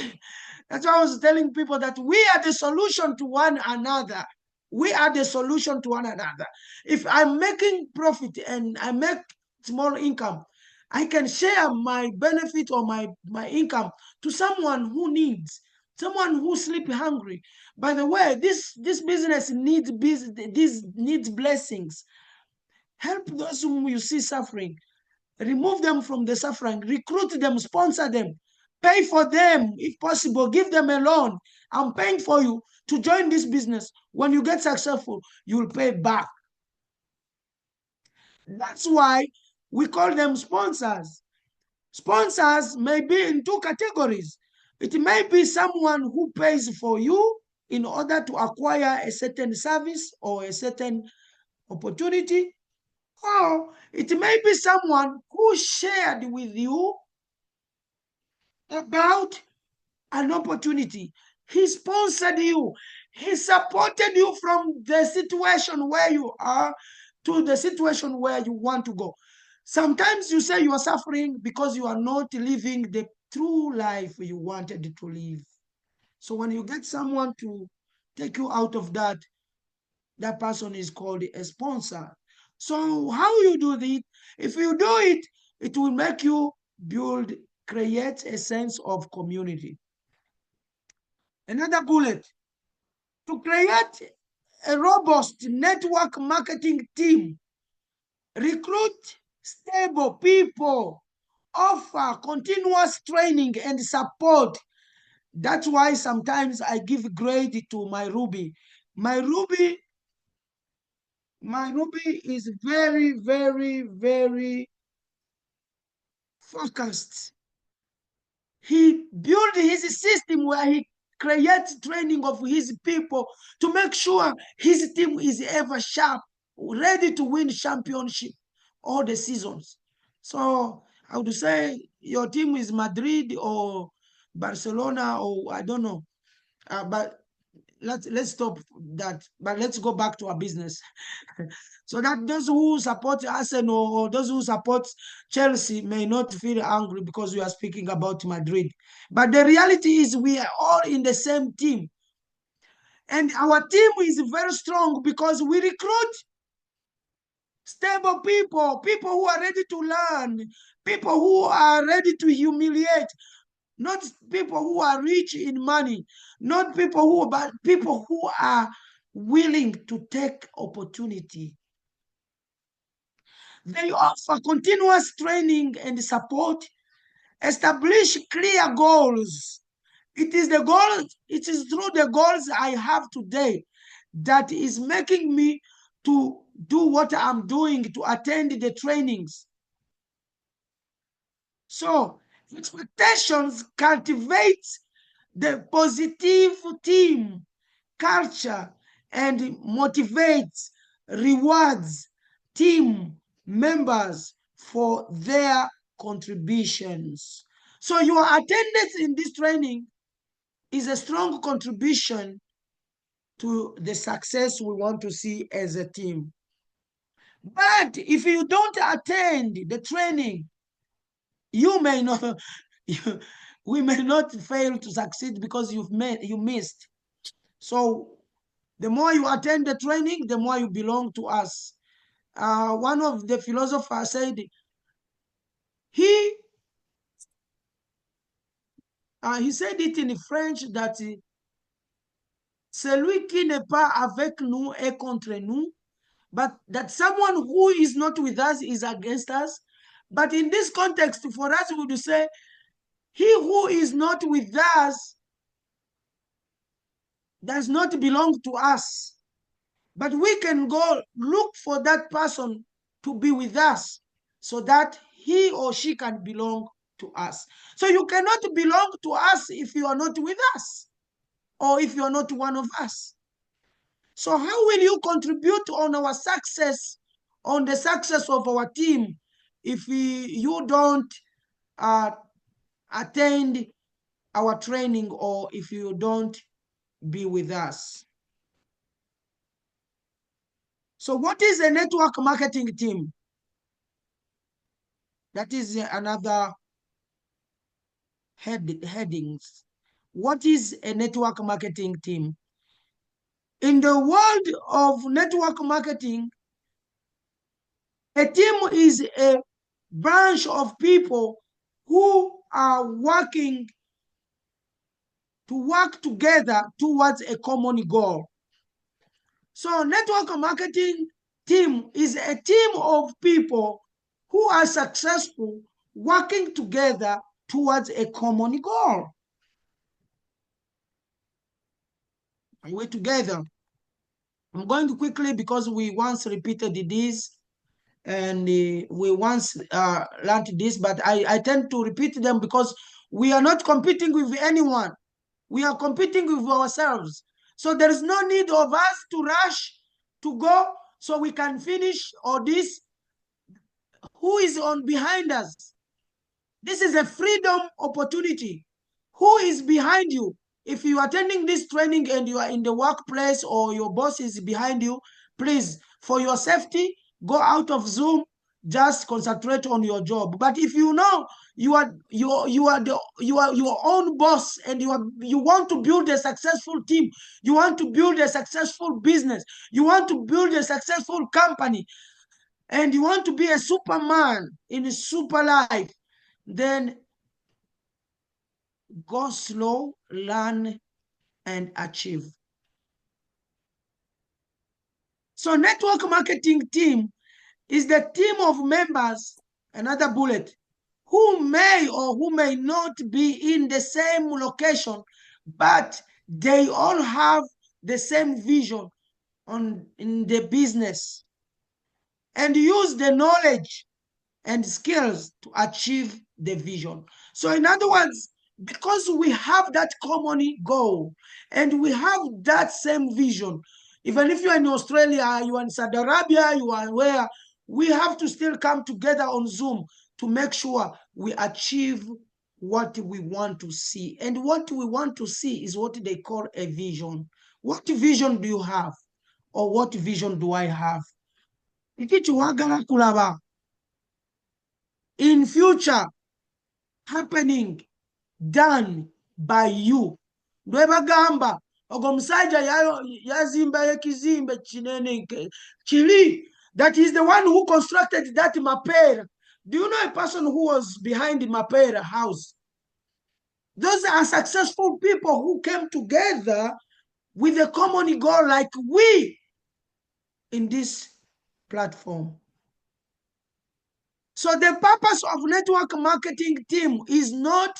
that's why I was telling people that we are the solution to one another. We are the solution to one another. If I'm making profit and I make small income, I can share my benefit or my income to someone who needs, someone who sleep hungry. By the way, this business needs blessings. Help those whom you see suffering. Remove them from the suffering. Recruit them, sponsor them, pay for them if possible. Give them a loan. I'm paying for you to join this business. When you get successful, you will pay back. That's why we call them sponsors. Sponsors may be in two categories. It may be someone who pays for you in order to acquire a certain service or a certain opportunity, or it may be someone who shared with you about an opportunity. He sponsored you. He supported you from the situation where you are to the situation where you want to go. Sometimes you say you are suffering because you are not living the true life you wanted to live. So when you get someone to take you out of that, that person is called a sponsor. So how you do it? If you do it, it will make you create a sense of community. Another bullet, to create a robust network marketing team, recruit stable people, offer continuous training and support. That's why sometimes I give grade to my Ruby. My Ruby, my Ruby is very, very, very focused. He built his system where he creates training of his people to make sure his team is ever sharp, ready to win championship all the seasons. So I would say your team is Madrid or Barcelona or I don't know. But let's stop that. But let's go back to our business. So that those who support Arsenal or those who support Chelsea may not feel angry because we are speaking about Madrid. But the reality is we are all in the same team. And our team is very strong because we recruit stable people, people who are ready to learn, people who are ready to humiliate, not people who are rich in money, not people who, but people who are willing to take opportunity. They offer continuous training and support, establish clear goals. It is the goals, it is through the goals I have today that is making me to do what I'm doing, to attend the trainings. So expectations cultivate the positive team culture and motivates, rewards team members for their contributions. So your attendance in this training is a strong contribution to the success we want to see as a team. But if you don't attend the training, you may not, we may not fail to succeed because you missed. So the more you attend the training, the more you belong to us. One of the philosophers said, he he said it in French that celui qui n'est pas avec nous est contre nous, but that someone who is not with us is against us. But in this context, for us, we would say, he who is not with us does not belong to us. But we can go look for that person to be with us so that he or she can belong to us. So you cannot belong to us if you are not with us or if you are not one of us. So how will you contribute on our success, on the success of our team, if you don't attend our training or if you don't be with us? So what is a network marketing team? That is another headings. What is a network marketing team? In the world of network marketing, a team is a bunch of people who are working to work together towards a common goal. So network marketing team is a team of people who are successful working together towards a common goal. And we're together. I'm going to quickly because we once repeated this and we once learned this, but I tend to repeat them because we are not competing with anyone. We are competing with ourselves. So there is no need of us to rush to go so we can finish all this. Who is on behind us? This is a freedom opportunity. Who is behind you? if you are attending this training and you are in the workplace or your boss is behind you, please, for your safety, go out of Zoom, just concentrate on your job. But if you know you are your own boss and you want to build a successful team, you want to build a successful business, you want to build a successful company, and you want to be a superman in a super life, then go slow, learn, and achieve. So network marketing team is the team of members, another bullet, who may or who may not be in the same location, but they all have the same vision in the business and use the knowledge and skills to achieve the vision. So in other words, because we have that common goal and we have that same vision, even if you are in Australia, you are in Saudi Arabia, you are where, we have to still come together on Zoom to make sure we achieve what we want to see. And what we want to see is what they call a vision. What vision do you have? Or what vision do I have? Ikichiwagala kulaba in future happening done by you. Ndwebagamba ogwo musajja yazimba ekizimbe kinene kiri, that is the one who constructed that Mapera. Do you know a person who was behind the Mapera house? Those are successful people who came together with a common goal like we in this platform. So the purpose of network marketing team is not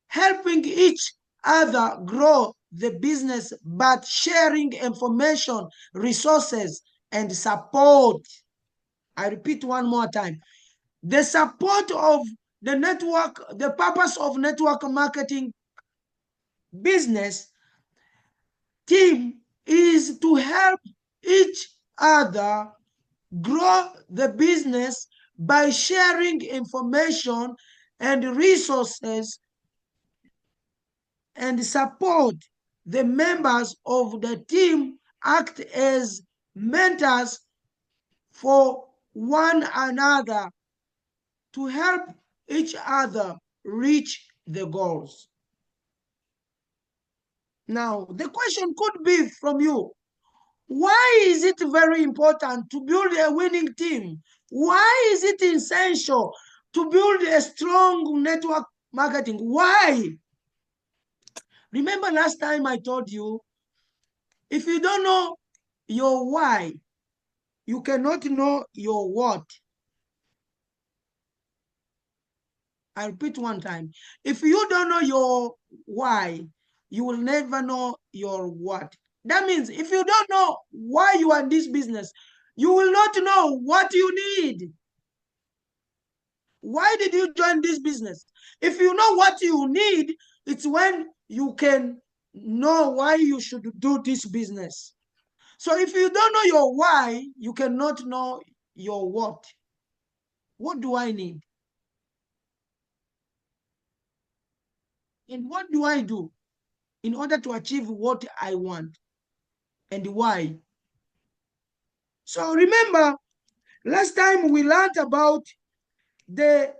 helping each other grow the business, but sharing information, resources, and support. I repeat one more time. The support of the network, the purpose of network marketing business team is to help each other grow the business by sharing information and resources and support. The members of the team act as mentors for one another to help each other reach the goals. Now, the question could be from you, why is it very important to build a winning team? Why is it essential to build a strong network marketing? Why? Remember last time I told you, if you don't know your why, you cannot know your what. I repeat one time. If you don't know your why, you will never know your what. That means if you don't know why you are in this business, you will not know what you need. Why did you join this business? If you know what you need, it's when you can know why you should do this business. So if you don't know your why, you cannot know your what. What do I need? And what do I do in order to achieve what I want? And why? So remember, last time we learned about the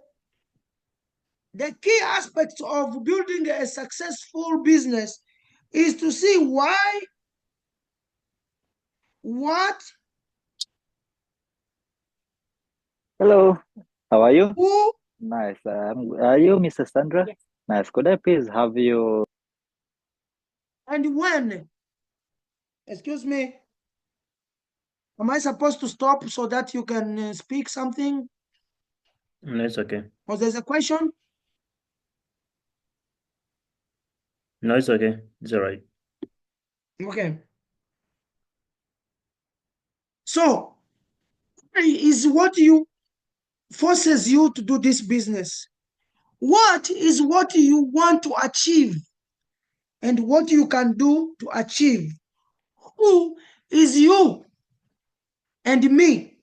key aspects of building a successful business is to see why, what, Hello, how are you? who, Nice. Are you Mrs. Sandra? Yes. Nice. Could I please have you? and when. Excuse me. Am I supposed to stop so that you can speak something? No, it's okay. Or there's a question? No, it's okay. It's all right. Okay. So, is what you forces you to do this business? What is what you want to achieve and what you can do to achieve? Who is you and me?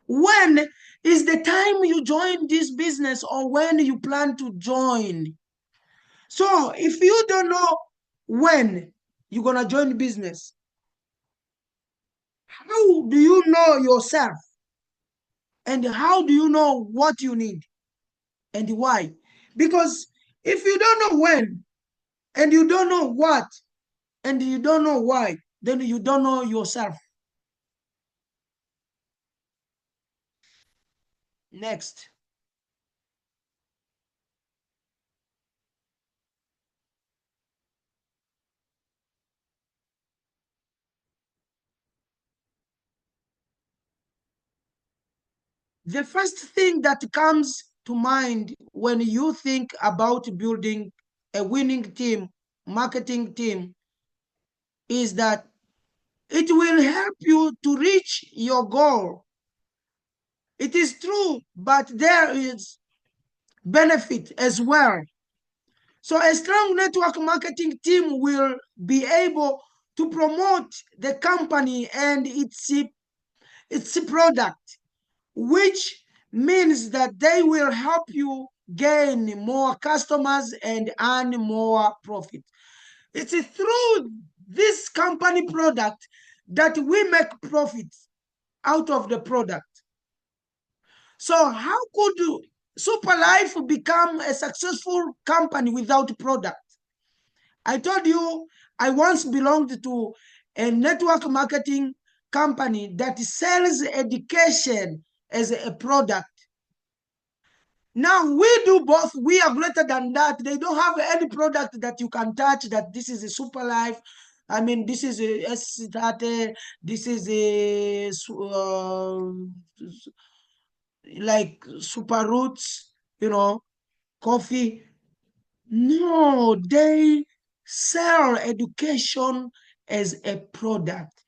When is the time you join this business or when you plan to join? So if you don't know when you're going to join business, how do you know yourself? And how do you know what you need and why? Because if you don't know when, and you don't know what, and you don't know why, then you don't know yourself. Next. The first thing that comes to mind when you think about building a winning team, marketing team, is that it will help you to reach your goal. It is true, but there is benefit as well. So a strong network marketing team will be able to promote the company and its product, which means that they will help you gain more customers and earn more profit. It is through this company product that we make profit out of the product. So how could Superlife become a successful company without product? I told you I once belonged to a network marketing company that sells education as a product. Now we do both. We are greater than that. They don't have any product that you can touch that this is a super life. I mean, this is a S30, this is a like super roots, coffee. No, they sell education as a product.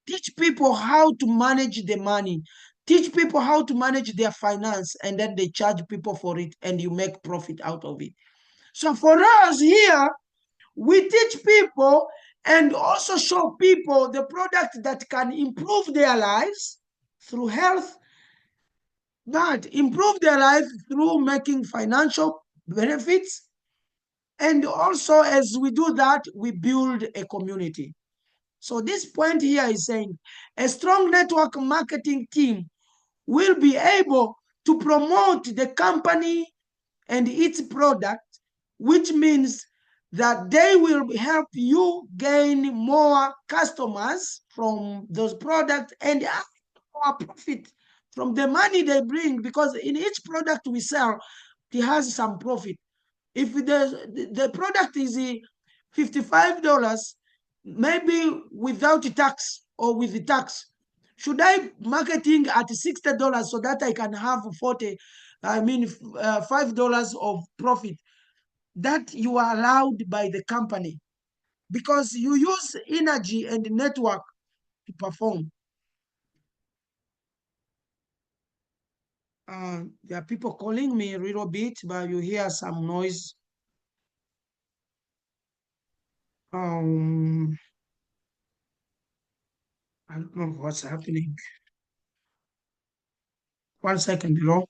Teach people how to manage the money. Teach people how to manage their finance, and then they charge people for it, and you make profit out of it. So for us here, we teach people and also show people the product that can improve their lives through health, but improve their life through making financial benefits. And also, as we do that, we build a community. So this point here is saying a strong network marketing team will be able to promote the company and its product, which means that they will help you gain more customers from those products and more profit from the money they bring, because in each product we sell, it has some profit. If the product is $55, maybe without tax or with the tax, should I marketing at $60 so that I can have $5 of profit that you are allowed by the company because you use energy and network to perform. There are people calling me a little bit, but you hear some noise. I don't know what's happening. 1 second below.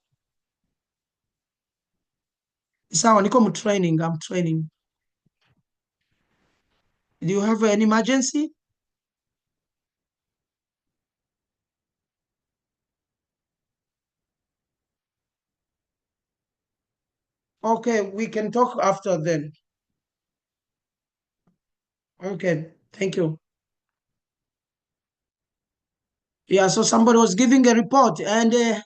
Sawa, niko training. I'm training. Do you have an emergency? Okay, we can talk after then. Okay, thank you. Yeah, so somebody was giving a report, and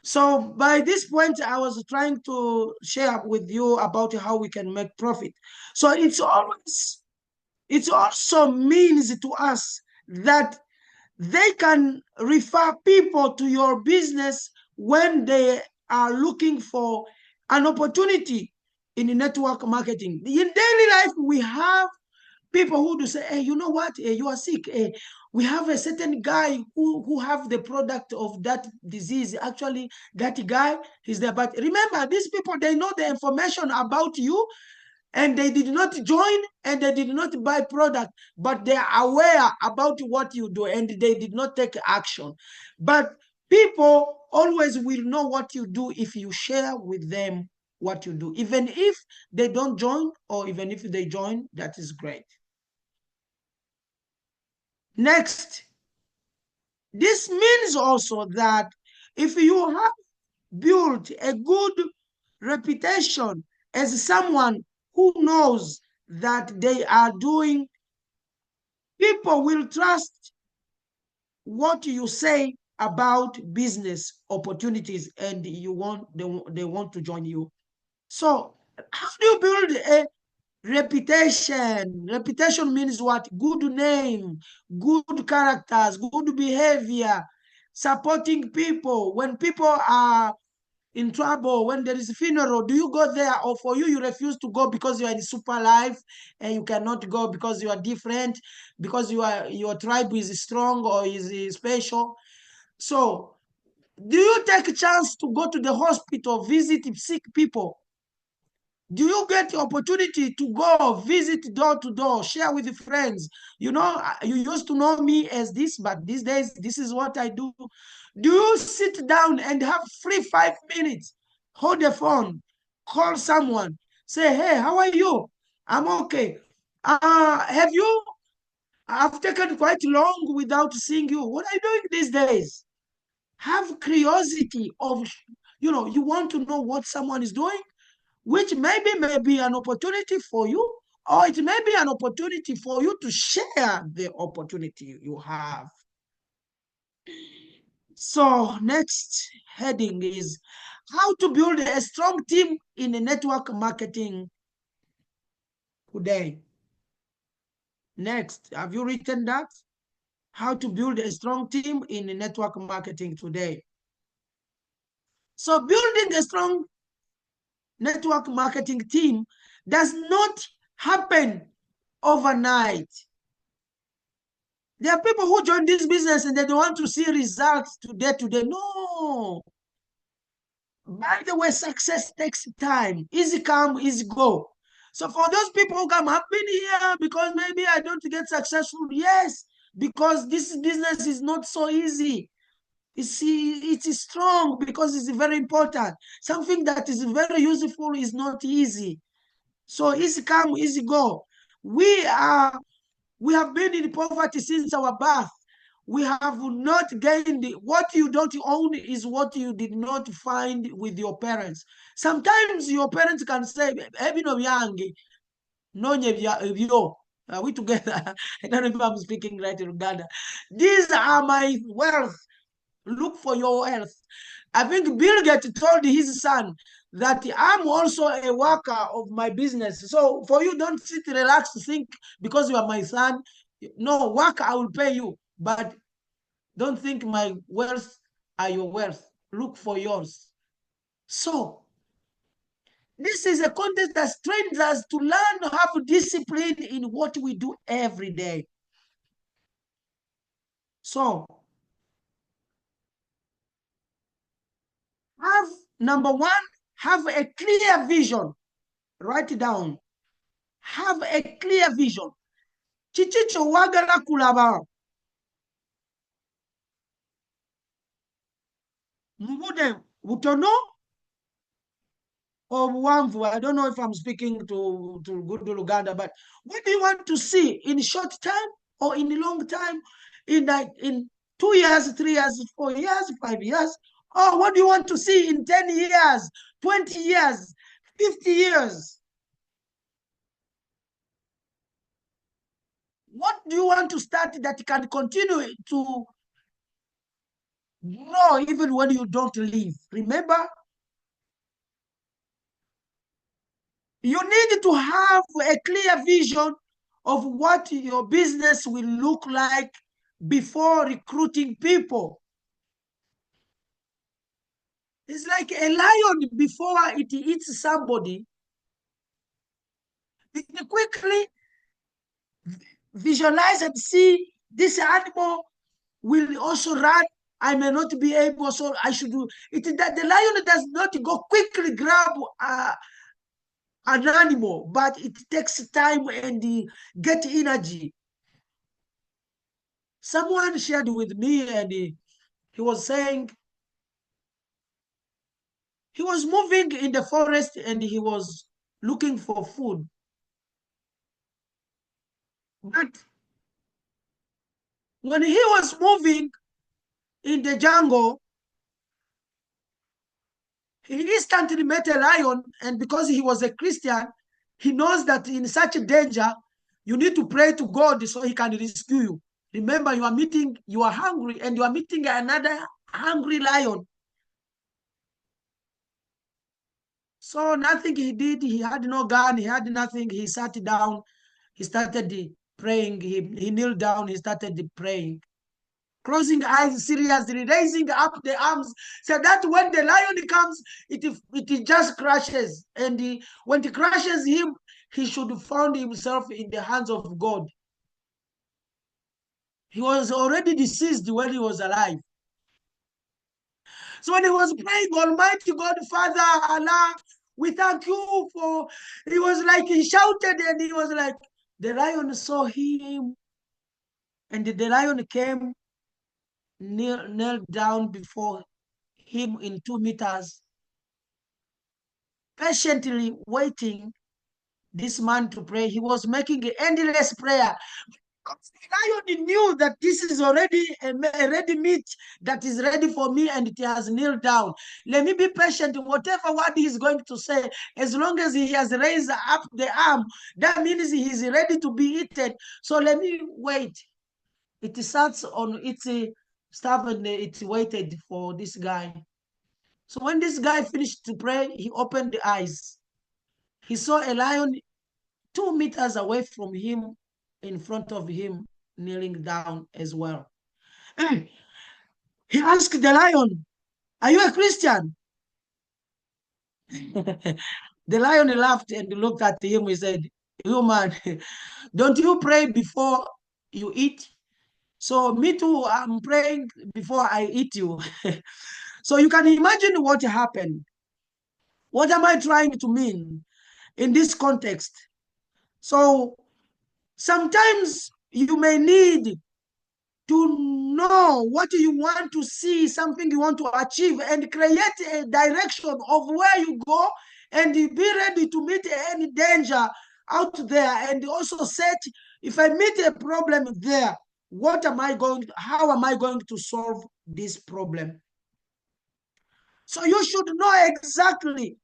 so by this point, I was trying to share with you about how we can make profit. So it also means to us that they can refer people to your business when they are looking for an opportunity in network marketing. In daily life, we have people who do say, hey, you know what? Hey, you are sick. Hey, we have a certain guy who have the product of that disease. Actually, that guy is there. But remember, these people, they know the information about you, and they did not join and they did not buy product, but they are aware about what you do and they did not take action. But people always will know what you do if you share with them what you do. Even if they don't join, or even if they join, that is great. Next, this means also that if you have built a good reputation as someone who knows that they are doing, people will trust what you say about business opportunities, and they want to join you. So how do you build a reputation? Reputation means what? Good name, good characters, good behavior, supporting people. When people are in trouble, when there is a funeral, do you go there? Or for you, you refuse to go because you are in super life and you cannot go because you are different, because your tribe is strong or is special? So do you take a chance to go to the hospital, visit sick people? Do you get the opportunity to go visit door to door, share with friends? You know, you used to know me as this, but these days, this is what I do. Do you sit down and have free 5 minutes, hold the phone, call someone, say, hey, how are you? I'm okay. Have you, I've taken quite long without seeing you. What are you doing these days? Have curiosity of, you want to know what someone is doing, which maybe may be an opportunity for you, or it may be an opportunity for you to share the opportunity you have. So next heading is how to build a strong team in network marketing today. Next, have you written that? How to build a strong team in network marketing today. So building a strong network marketing team does not happen overnight. There are people who join this business and they don't want to see results today. No. By the way, success takes time. Easy come, easy go. So for those people who come, I've been here because maybe I don't get successful. Yes, because this business is not so easy. It is strong because it's very important. Something that is very useful is not easy. So easy come, easy go. We have been in poverty since our birth. We have not gained. What you don't own is what you did not find with your parents. Sometimes your parents can say, "Ebino byange, nonye byo." Are we together? I don't know if I'm speaking right in Uganda. These are my wealth. Look for your wealth. I think Bill Gates told his son that I'm also a worker of my business. So for you, don't sit, relax, think because you are my son. No, work, I will pay you. But don't think my wealth are your wealth. Look for yours. So this is a context that trains us to learn to have discipline in what we do every day. So number one, have a clear vision. Write it down. Have a clear vision. Chichicho wagala kulaba. Mubude butono or buwanvu. I don't know if I'm speaking to good Luganda, but what do you want to see in short time or in a long time? In 2 years, 3 years, 4 years, 5 years? Or what do you want to see in 10 years, 20 years, 50 years? What do you want to start that can continue to grow even when you don't live? Remember, you need to have a clear vision of what your business will look like before recruiting people. It's like a lion before it eats somebody. It quickly visualize and see this animal will also run. I may not be able, so I should do it. That the lion does not go quickly grab an animal, but it takes time and get energy. Someone shared with me, and he was saying He was moving in the forest and he was looking for food. But when he was moving in the jungle, he instantly met a lion, and because he was a Christian, he knows that in such a danger, you need to pray to God so he can rescue you. Remember, you are hungry, and you are meeting another hungry lion. So nothing he did, he had no gun, he had nothing. He sat down, he started praying, he kneeled down, he started praying. Closing eyes seriously, raising up the arms, so that when the lion comes, it just crashes. And when it crashes him, he should find himself in the hands of God. He was already deceased when he was alive. So when he was praying, Almighty God, Father, Allah, we thank you for, he was like, he shouted and he was like, the lion saw him, and the lion came, knelt down before him in 2 meters, patiently waiting this man to pray. He was making an endless prayer. The lion knew that this is already a ready meat that is ready for me, and it has kneeled down. Let me be patient in whatever word he is going to say. As long as he has raised up the arm, that means he is ready to be eaten. So let me wait. It sat on its stuff and it waited for this guy. So when this guy finished to pray, he opened the eyes. He saw a lion 2 meters away from him, in front of him, kneeling down as well. He asked the lion, "Are you a Christian?" The lion laughed and looked at him. He said, "You man, don't you pray before you eat? So me too, I'm praying before I eat you." So you can imagine what happened. What am I trying to mean in this context? So sometimes you may need to know what you want to see, something you want to achieve, and create a direction of where you go, and be ready to meet any danger out there. And also set, if I meet a problem there, how am I going to solve this problem? So you should know exactly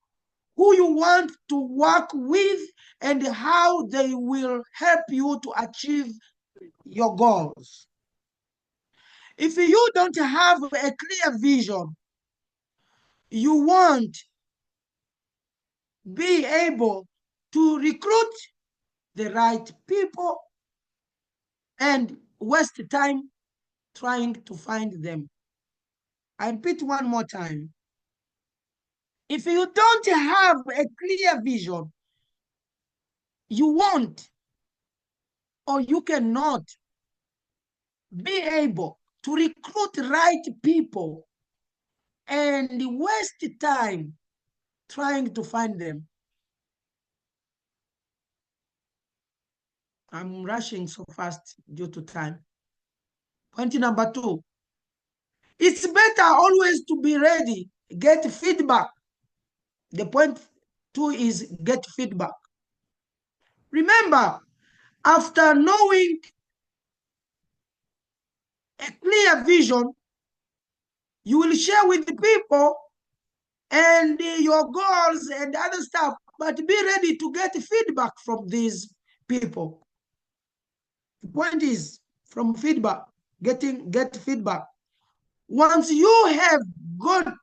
who you want to work with and how they will help you to achieve your goals. If you don't have a clear vision, you won't be able to recruit the right people and waste time trying to find them. I repeat one more time. If you don't have a clear vision, you won't, or you cannot be able to recruit right people and waste time trying to find them. I'm rushing so fast due to time. Point number 2. It's better always to be ready. Get feedback. The point 2 is get feedback. Remember, after knowing a clear vision, you will share with the people and your goals and other stuff, but be ready to get feedback from these people. The point is, from feedback, get feedback. Once you have got